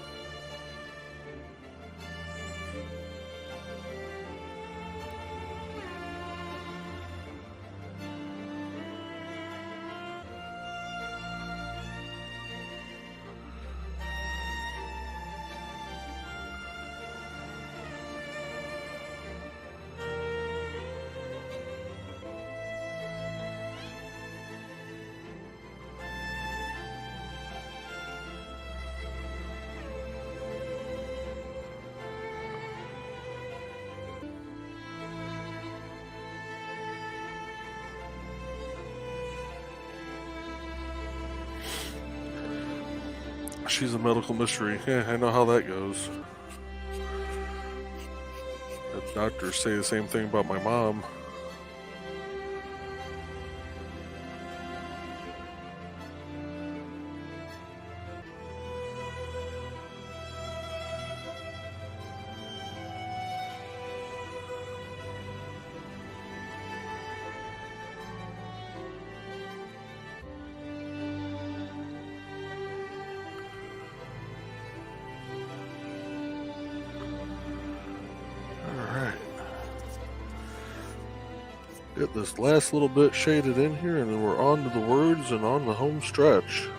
She's a medical mystery. Yeah, I know how that goes. The doctors say the same thing about my mom. Get this last little bit shaded in here, and then we're on to the words and on the home stretch.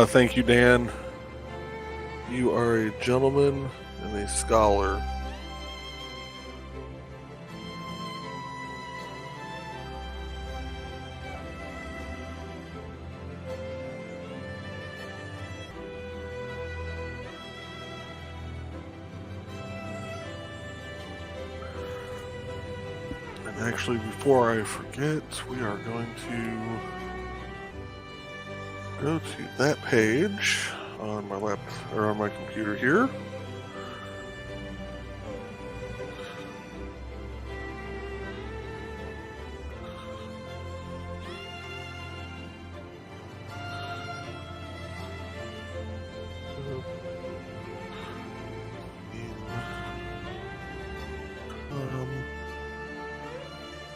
Thank you, Dan. You are a gentleman and a scholar. And actually, before I forget, we are going to go to that page on my laptop or on my computer here.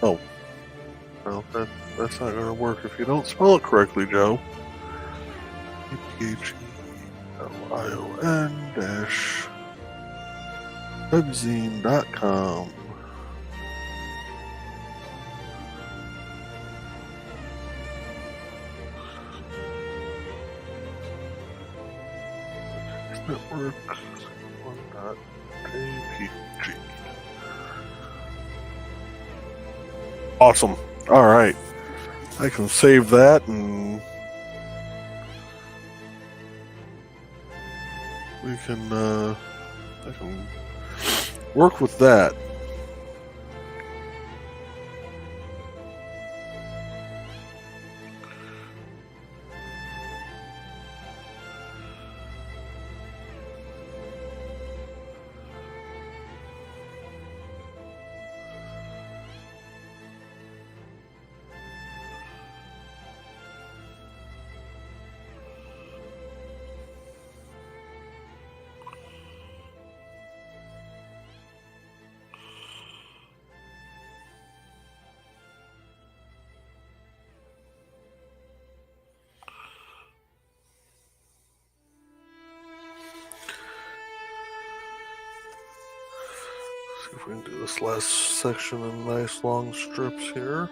Oh, well, that's not going to work if you don't spell it correctly, Joe. PHELION-webzine.com. Network 1.jpg. Awesome. All right. I can save that and I can work with that. See if we can do this last section in nice long strips here.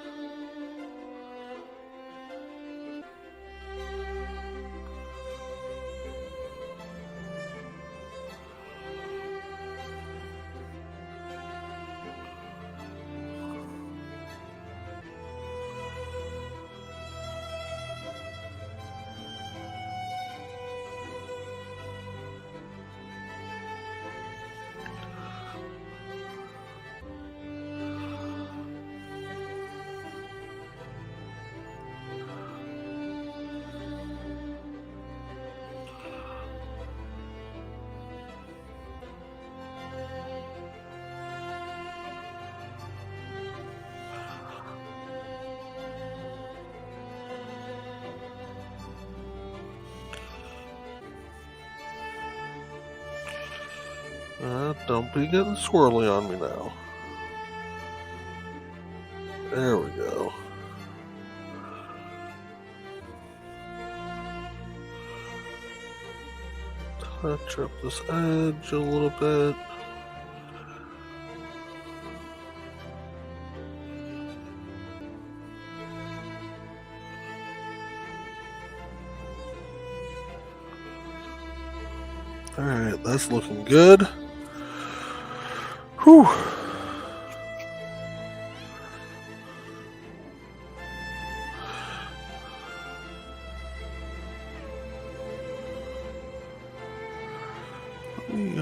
Don't be getting swirly on me now. There we go. Touch up this edge a little bit. Alright, that's looking good. Whew. Let me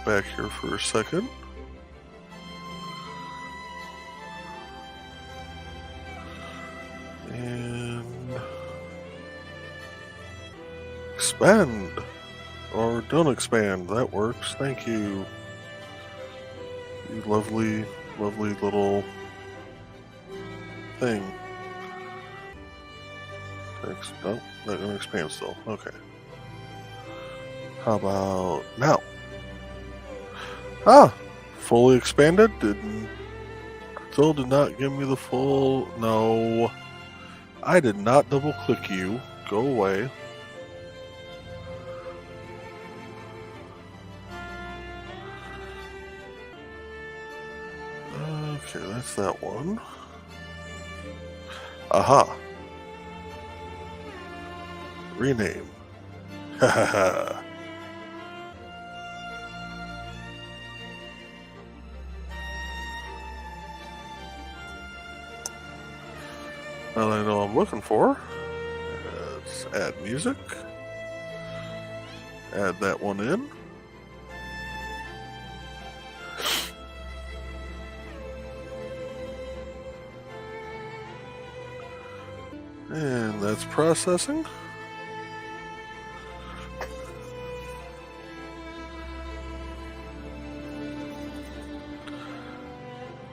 back here for a second. And expand. Or don't expand. That works. Thank you. You lovely, lovely little thing. Nope, not gonna expand still. Okay. How about now? Ah! Fully expanded? Still did not give me the full... No. I did not double click you. Go away. Okay, that's that one. Aha. Rename. Hahaha. Now that I know what I'm looking for, let's add music. Add that one in. And that's processing.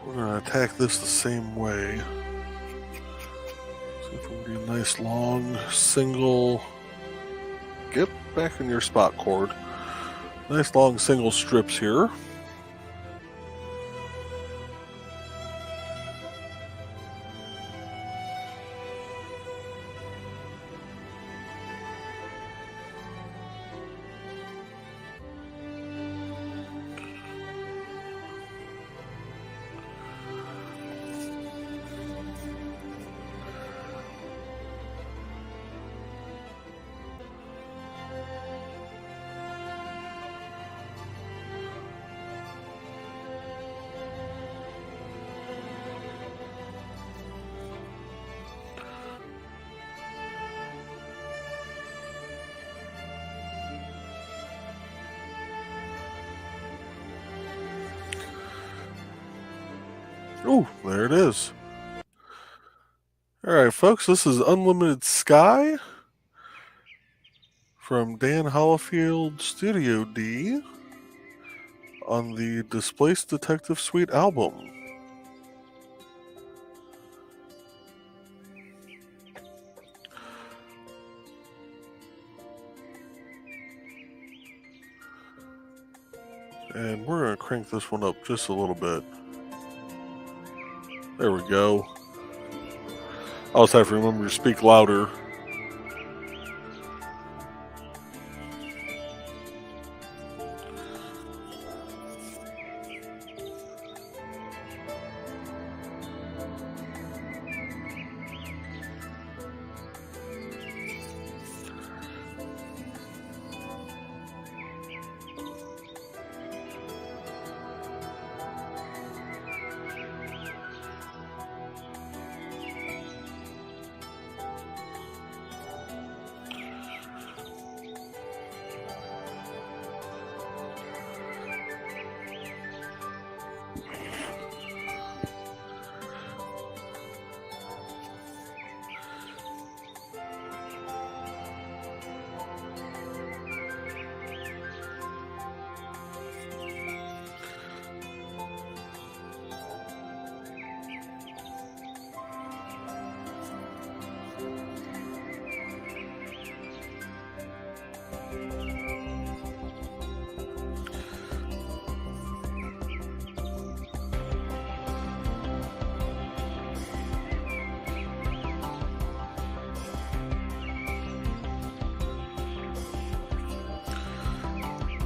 We're going to attack this the same way. See if we can do a nice long single... Get back in your spot, cord. Nice long single strips here. Oh, there it is. Alright, folks, this is Unlimited Sky from Dan Hollifield Studio D on the Displaced Detective Suite album. And we're going to crank this one up just a little bit. There we go. I always have to remember to speak louder.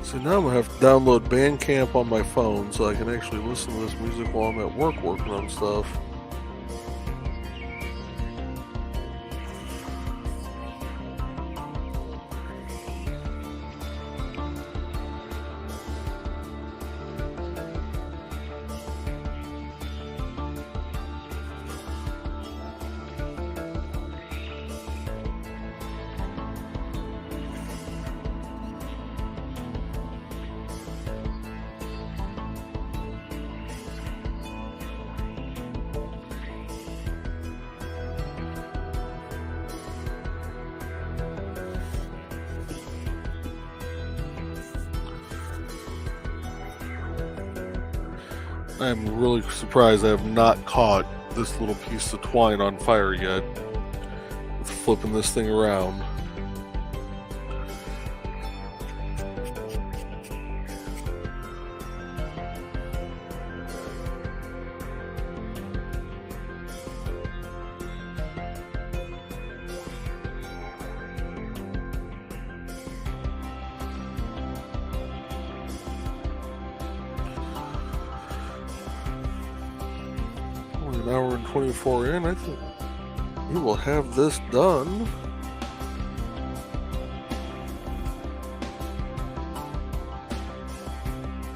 So now I'm going to have to download Bandcamp on my phone so I can actually listen to this music while I'm at work working on stuff. I'm really surprised I have not caught this little piece of twine on fire yet. With flipping this thing around. An hour and 24 in, I think we will have this done.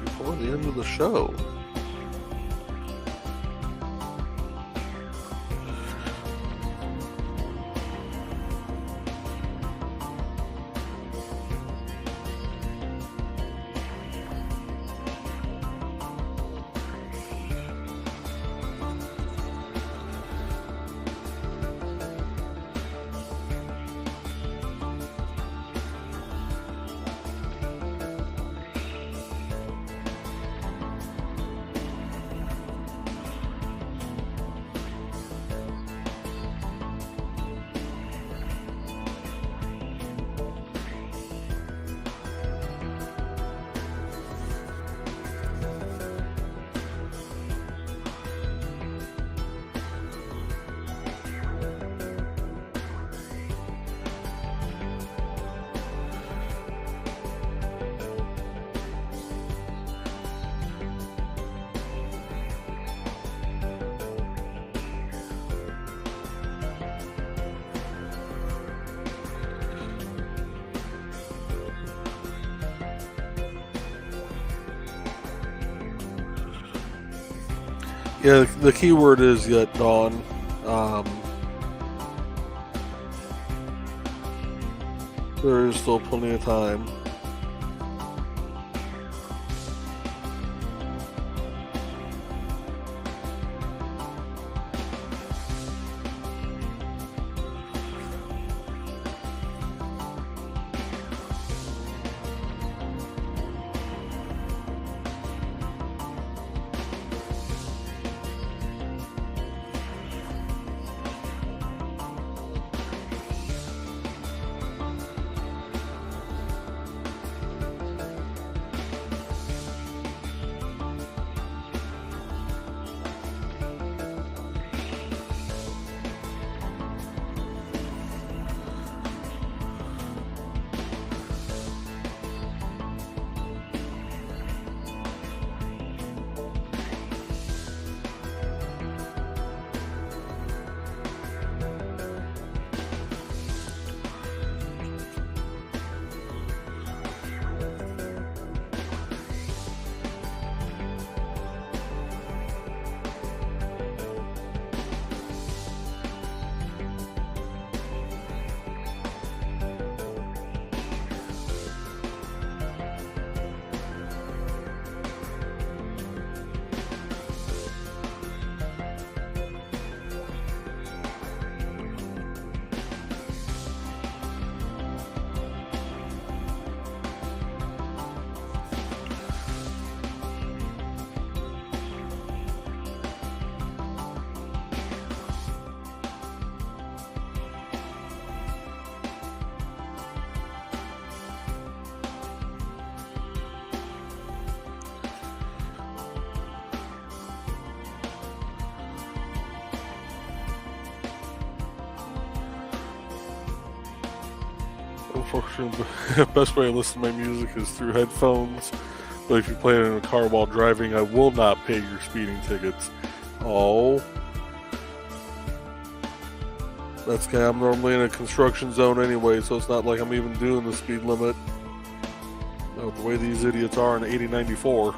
Before the end of the show. Yeah, the key word is yet dawn. There is still plenty of time. Unfortunately, the best way to listen to my music is through headphones. But if you play it in a car while driving, I will not pay your speeding tickets. Oh. That's okay. I'm normally in a construction zone anyway, so it's not like I'm even doing the speed limit. The way these idiots are in 8094.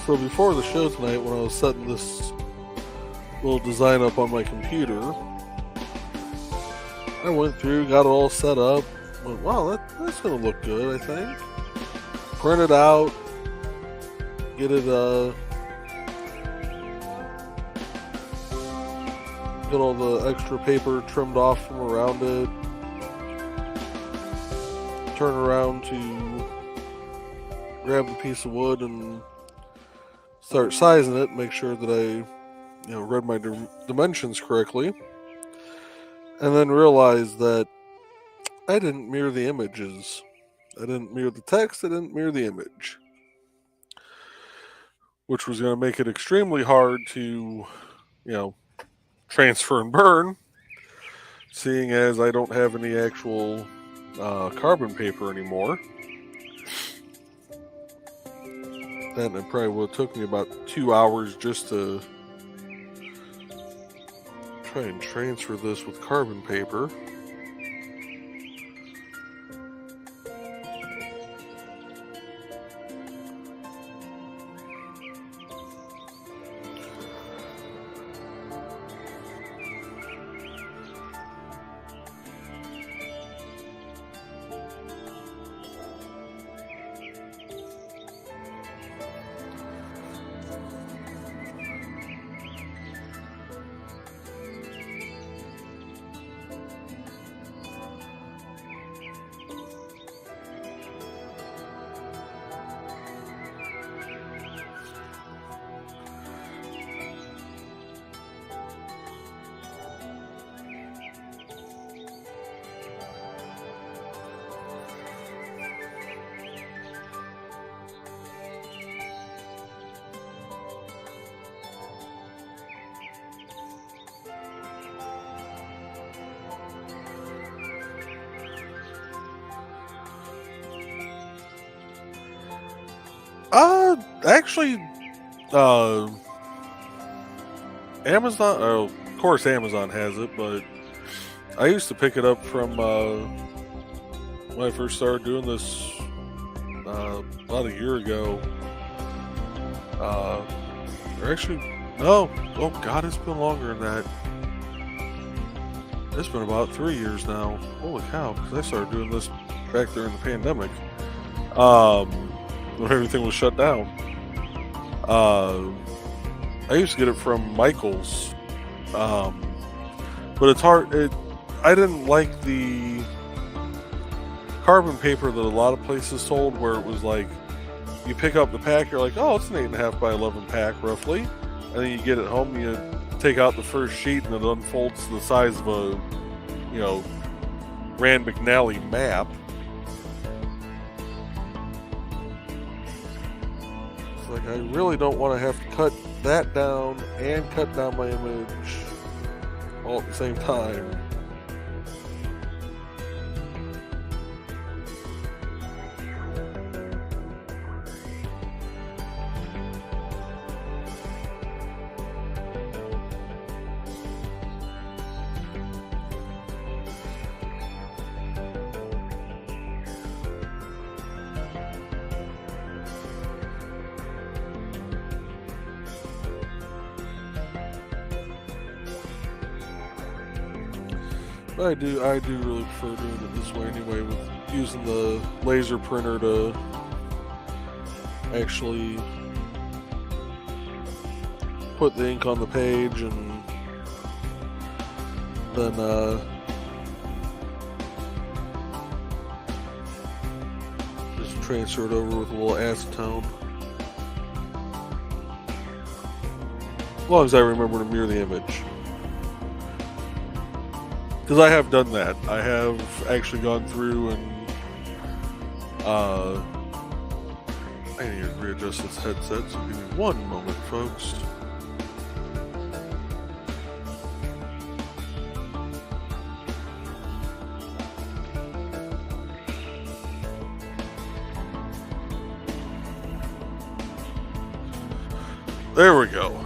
So before the show tonight, when I was setting this little design up on my computer, I went through, got it all set up. Went, wow, that's going to look good, I think. Print it out, get it, get all the extra paper trimmed off from around it. Turn around to grab the piece of wood and start sizing it. Make sure that I, read my dimensions correctly, and then realize that I didn't mirror the images. I didn't mirror the text. I didn't mirror the image, which was going to make it extremely hard to, transfer and burn, seeing as I don't have any actual carbon paper anymore. And it probably would have took me about 2 hours just to try and transfer this with carbon paper. Actually, Amazon, of course Amazon has it, but I used to pick it up from when I first started doing this about a year ago. Or actually, no, oh God, it's been longer than that. It's been about 3 years now. Holy cow, because I started doing this back during the pandemic. When everything was shut down. I used to get it from Michael's, but it's hard. I didn't like the carbon paper that a lot of places sold, where it was like you pick up the pack, you're like, oh, it's an 8.5 by 11 pack roughly, and then you get it home, you take out the first sheet, and it unfolds to the size of a, Rand McNally map. Like, I really don't want to have to cut that down and cut down my image all at the same time. I do really prefer doing it this way anyway, with using the laser printer to actually put the ink on the page and then just transfer it over with a little acetone. As long as I remember to mirror the image. Because I have done that. I have actually gone through and I need to readjust this headset, so give me one moment, folks. There we go.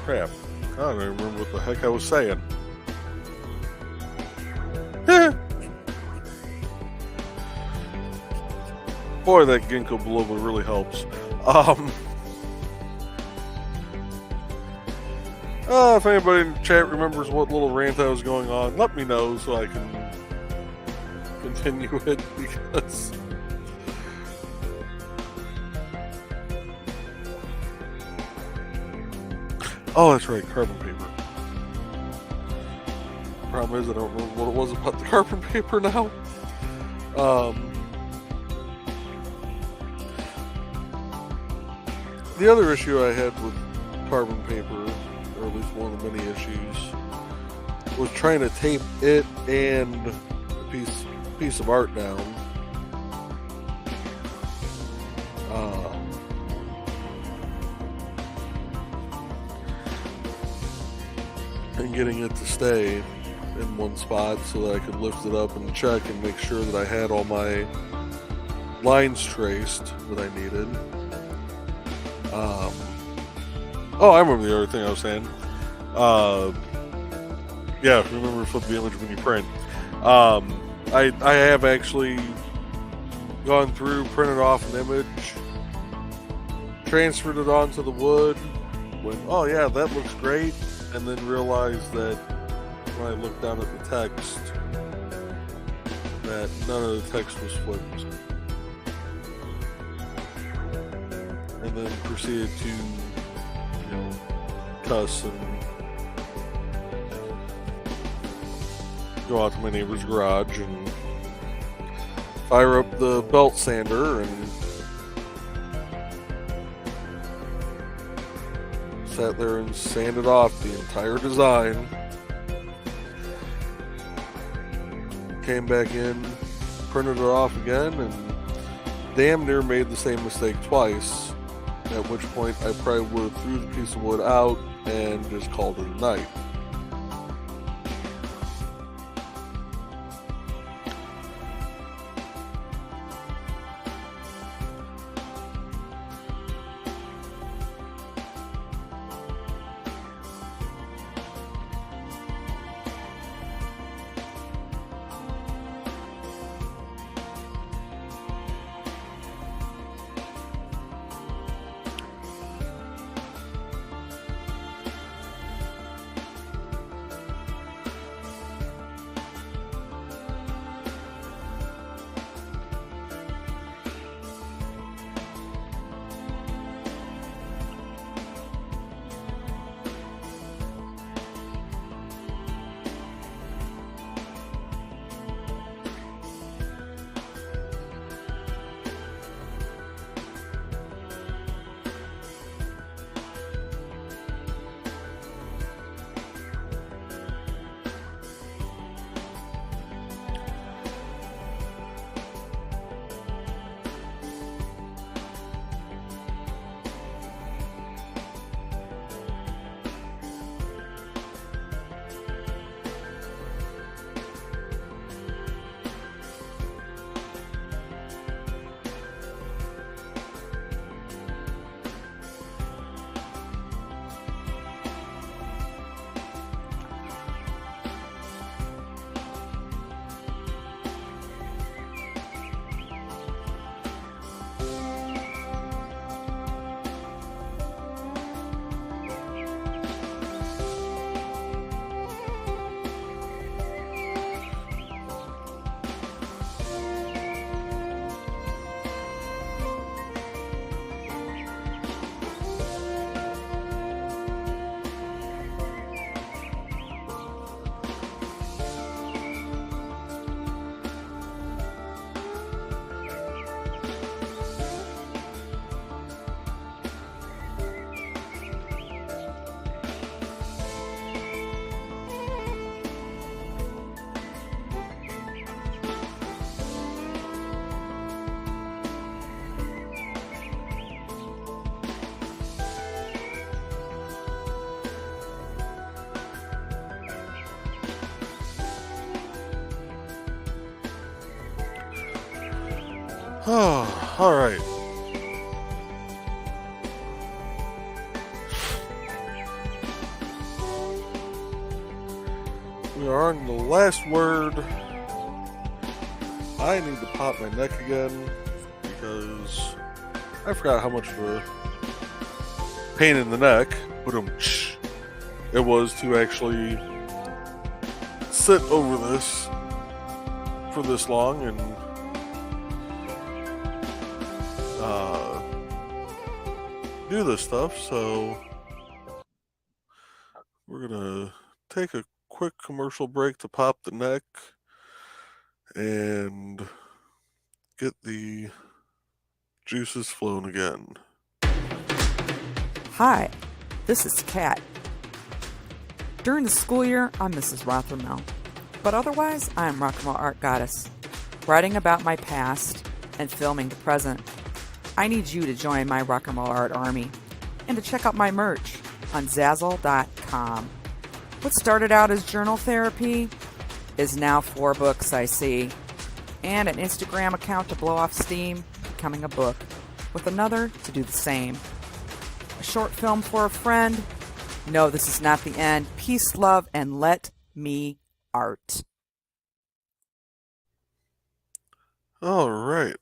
Crap. I don't even remember what the heck I was saying. Boy, that ginkgo biloba really helps. If anybody in the chat remembers what little rant I was going on, let me know so I can continue it, because oh, that's right, carbon paper. Problem is, I don't remember what it was about the carbon paper now. The other issue I had with carbon paper, or at least one of the many issues, was trying to tape it and a piece of art down. And getting it to stay in one spot so that I could lift it up and check and make sure that I had all my lines traced that I needed. Oh, I remember the other thing I was saying. Yeah, remember to flip the image when you print. I have actually gone through, printed off an image, transferred it onto the wood, went, oh yeah, that looks great, and then realized that when I looked down at the text, that none of the text was flipped. And then proceeded to, cuss and go out to my neighbor's garage and fire up the belt sander and sat there and sanded off the entire design. Came back in, printed it off again, and damn near made the same mistake twice. At which point I probably would have threw the piece of wood out and just called it a night. Oh, all right. we are on the last word. I need to pop my neck again because I forgot how much of a pain in the neck it was to actually sit over this for this long and do this stuff. So we're gonna take a quick commercial break to pop the neck and get the juices flowing again. Hi, this is Kat. During the school year, I'm Mrs. Rothermel, but otherwise, I'm Rock and Roll Art Goddess, writing about my past and filming the present. I need you to join my Rock and Roll Art army and to check out my merch on Zazzle.com. What started out as journal therapy is now 4 books, I see, and an Instagram account to blow off steam, becoming a book, with another to do the same. A short film for a friend. No, this is not the end. Peace, love, and let me art. All right.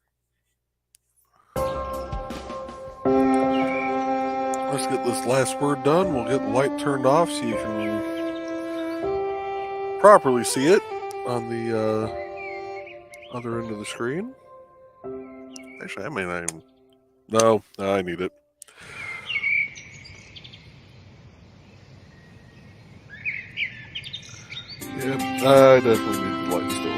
Let's get this last word done. We'll get the light turned off so you can properly see it on the other end of the screen. Actually, I may not even... No, I need it. Yeah, I definitely need the light still.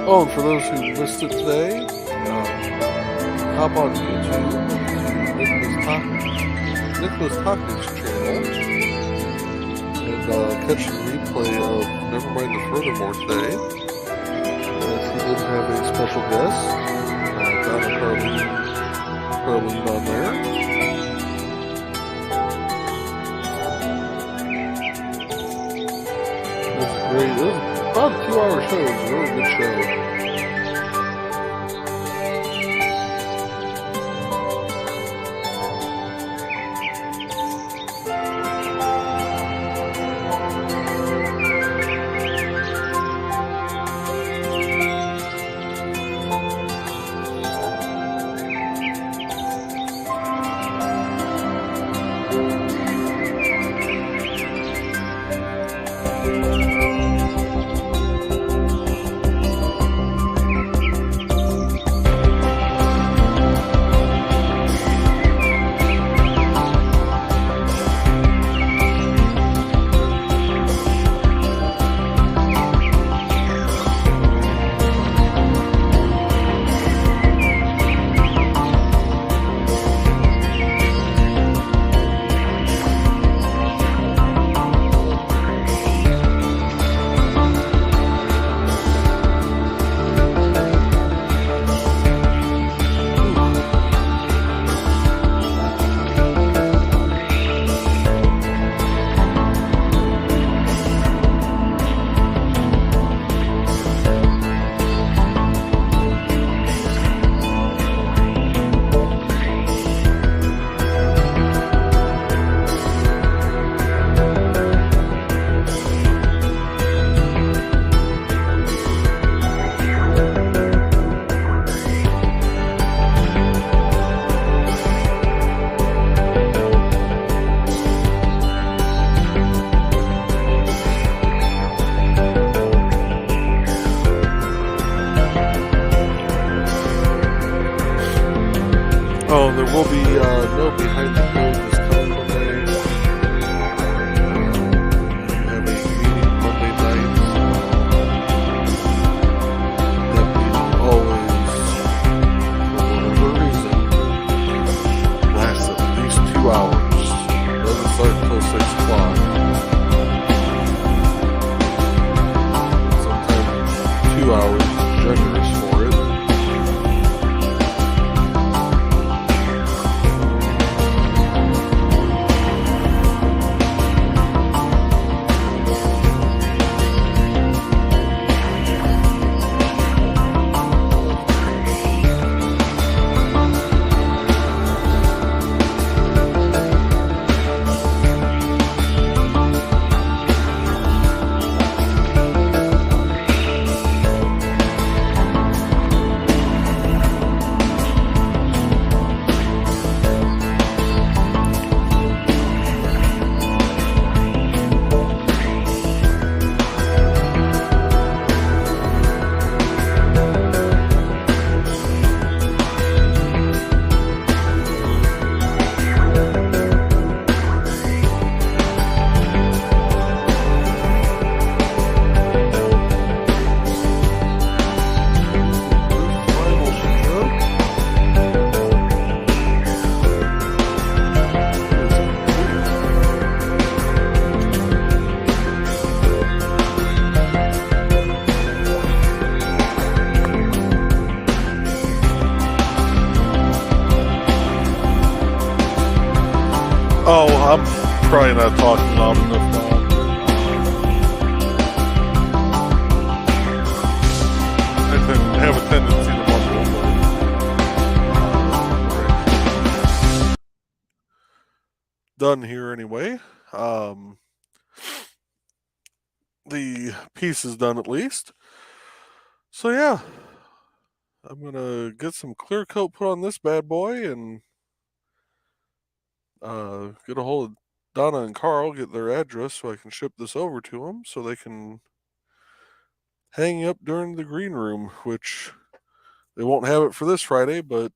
Oh, and for those who missed it today, hop on YouTube to Nicholas Talker's channel and catch the replay of Nevermind the Furthermore today. As he did have a special guest, Donna Carlene on there. It was great. It was about a 2-hour show. It was a really good show. Oh, there will be no behind the curtain this coming Monday. We have a meeting Monday night. That meeting always, for whatever reason, lasts at least 2 hours. It doesn't start until 6 o'clock. I'm probably not talking loud enough now. I have a tendency to mumble, but done here anyway. The piece is done at least. So yeah, I'm gonna get some clear coat put on this bad boy and get a hold of Donna and Carl, get their address so I can ship this over to them so they can hang up during the green room, which they won't have it for this Friday, but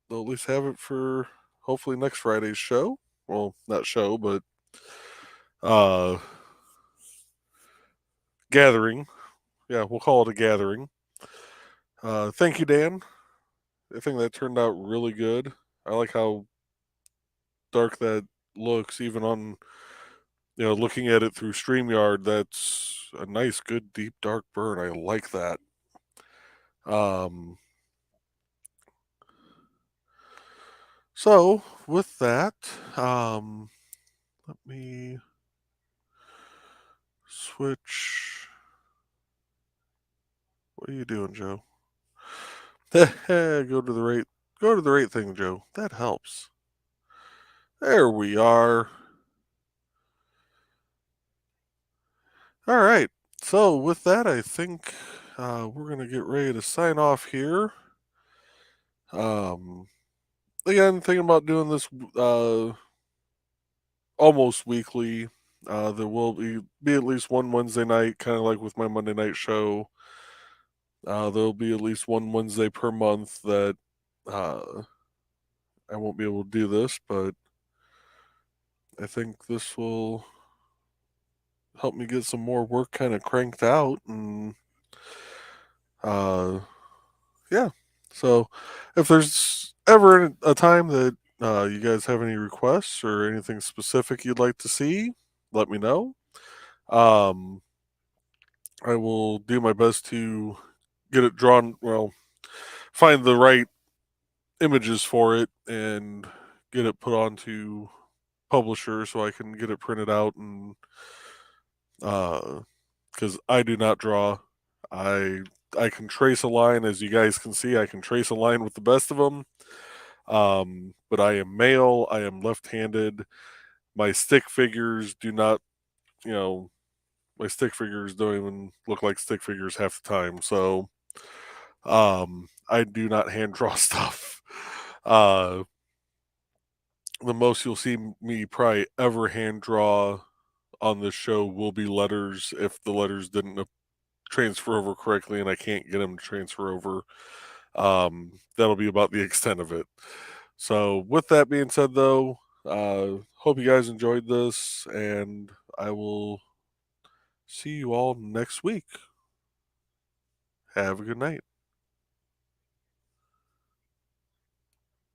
they'll at least have it for hopefully next Friday's show. Well, not show, but uh, gathering. Yeah, we'll call it a gathering. Thank you, Dan. I think that turned out really good. I like how dark that looks, even on looking at it through StreamYard. That's a nice, good, deep, dark burn. I like that. So with that, let me switch. What are you doing, Joe? Go to the right thing, Joe. That helps. There we are. All right. So with that, I think we're gonna get ready to sign off here. Again, thinking about doing this almost weekly. There will be at least one Wednesday night, kind of like with my Monday night show. There'll be at least one Wednesday per month that I won't be able to do this, but I think this will help me get some more work kind of cranked out. And yeah, so if there's ever a time that you guys have any requests or anything specific you'd like to see, let me know. I will do my best to get it drawn, well, find the right images for it and get it put onto publisher so I can get it printed out. And because I do not draw, I I can trace a line, as you guys can see. I can trace a line with the best of them. But I am male. I am left-handed. My stick figures do not, you know, my stick figures don't even look like stick figures half the time. So, I do not hand draw stuff. Uh, the most you'll see me probably ever hand draw on this show will be letters if the letters didn't transfer over correctly and I can't get them to transfer over. That'll be about the extent of it. So, with that being said, though, hope you guys enjoyed this, and I will see you all next week. Have a good night.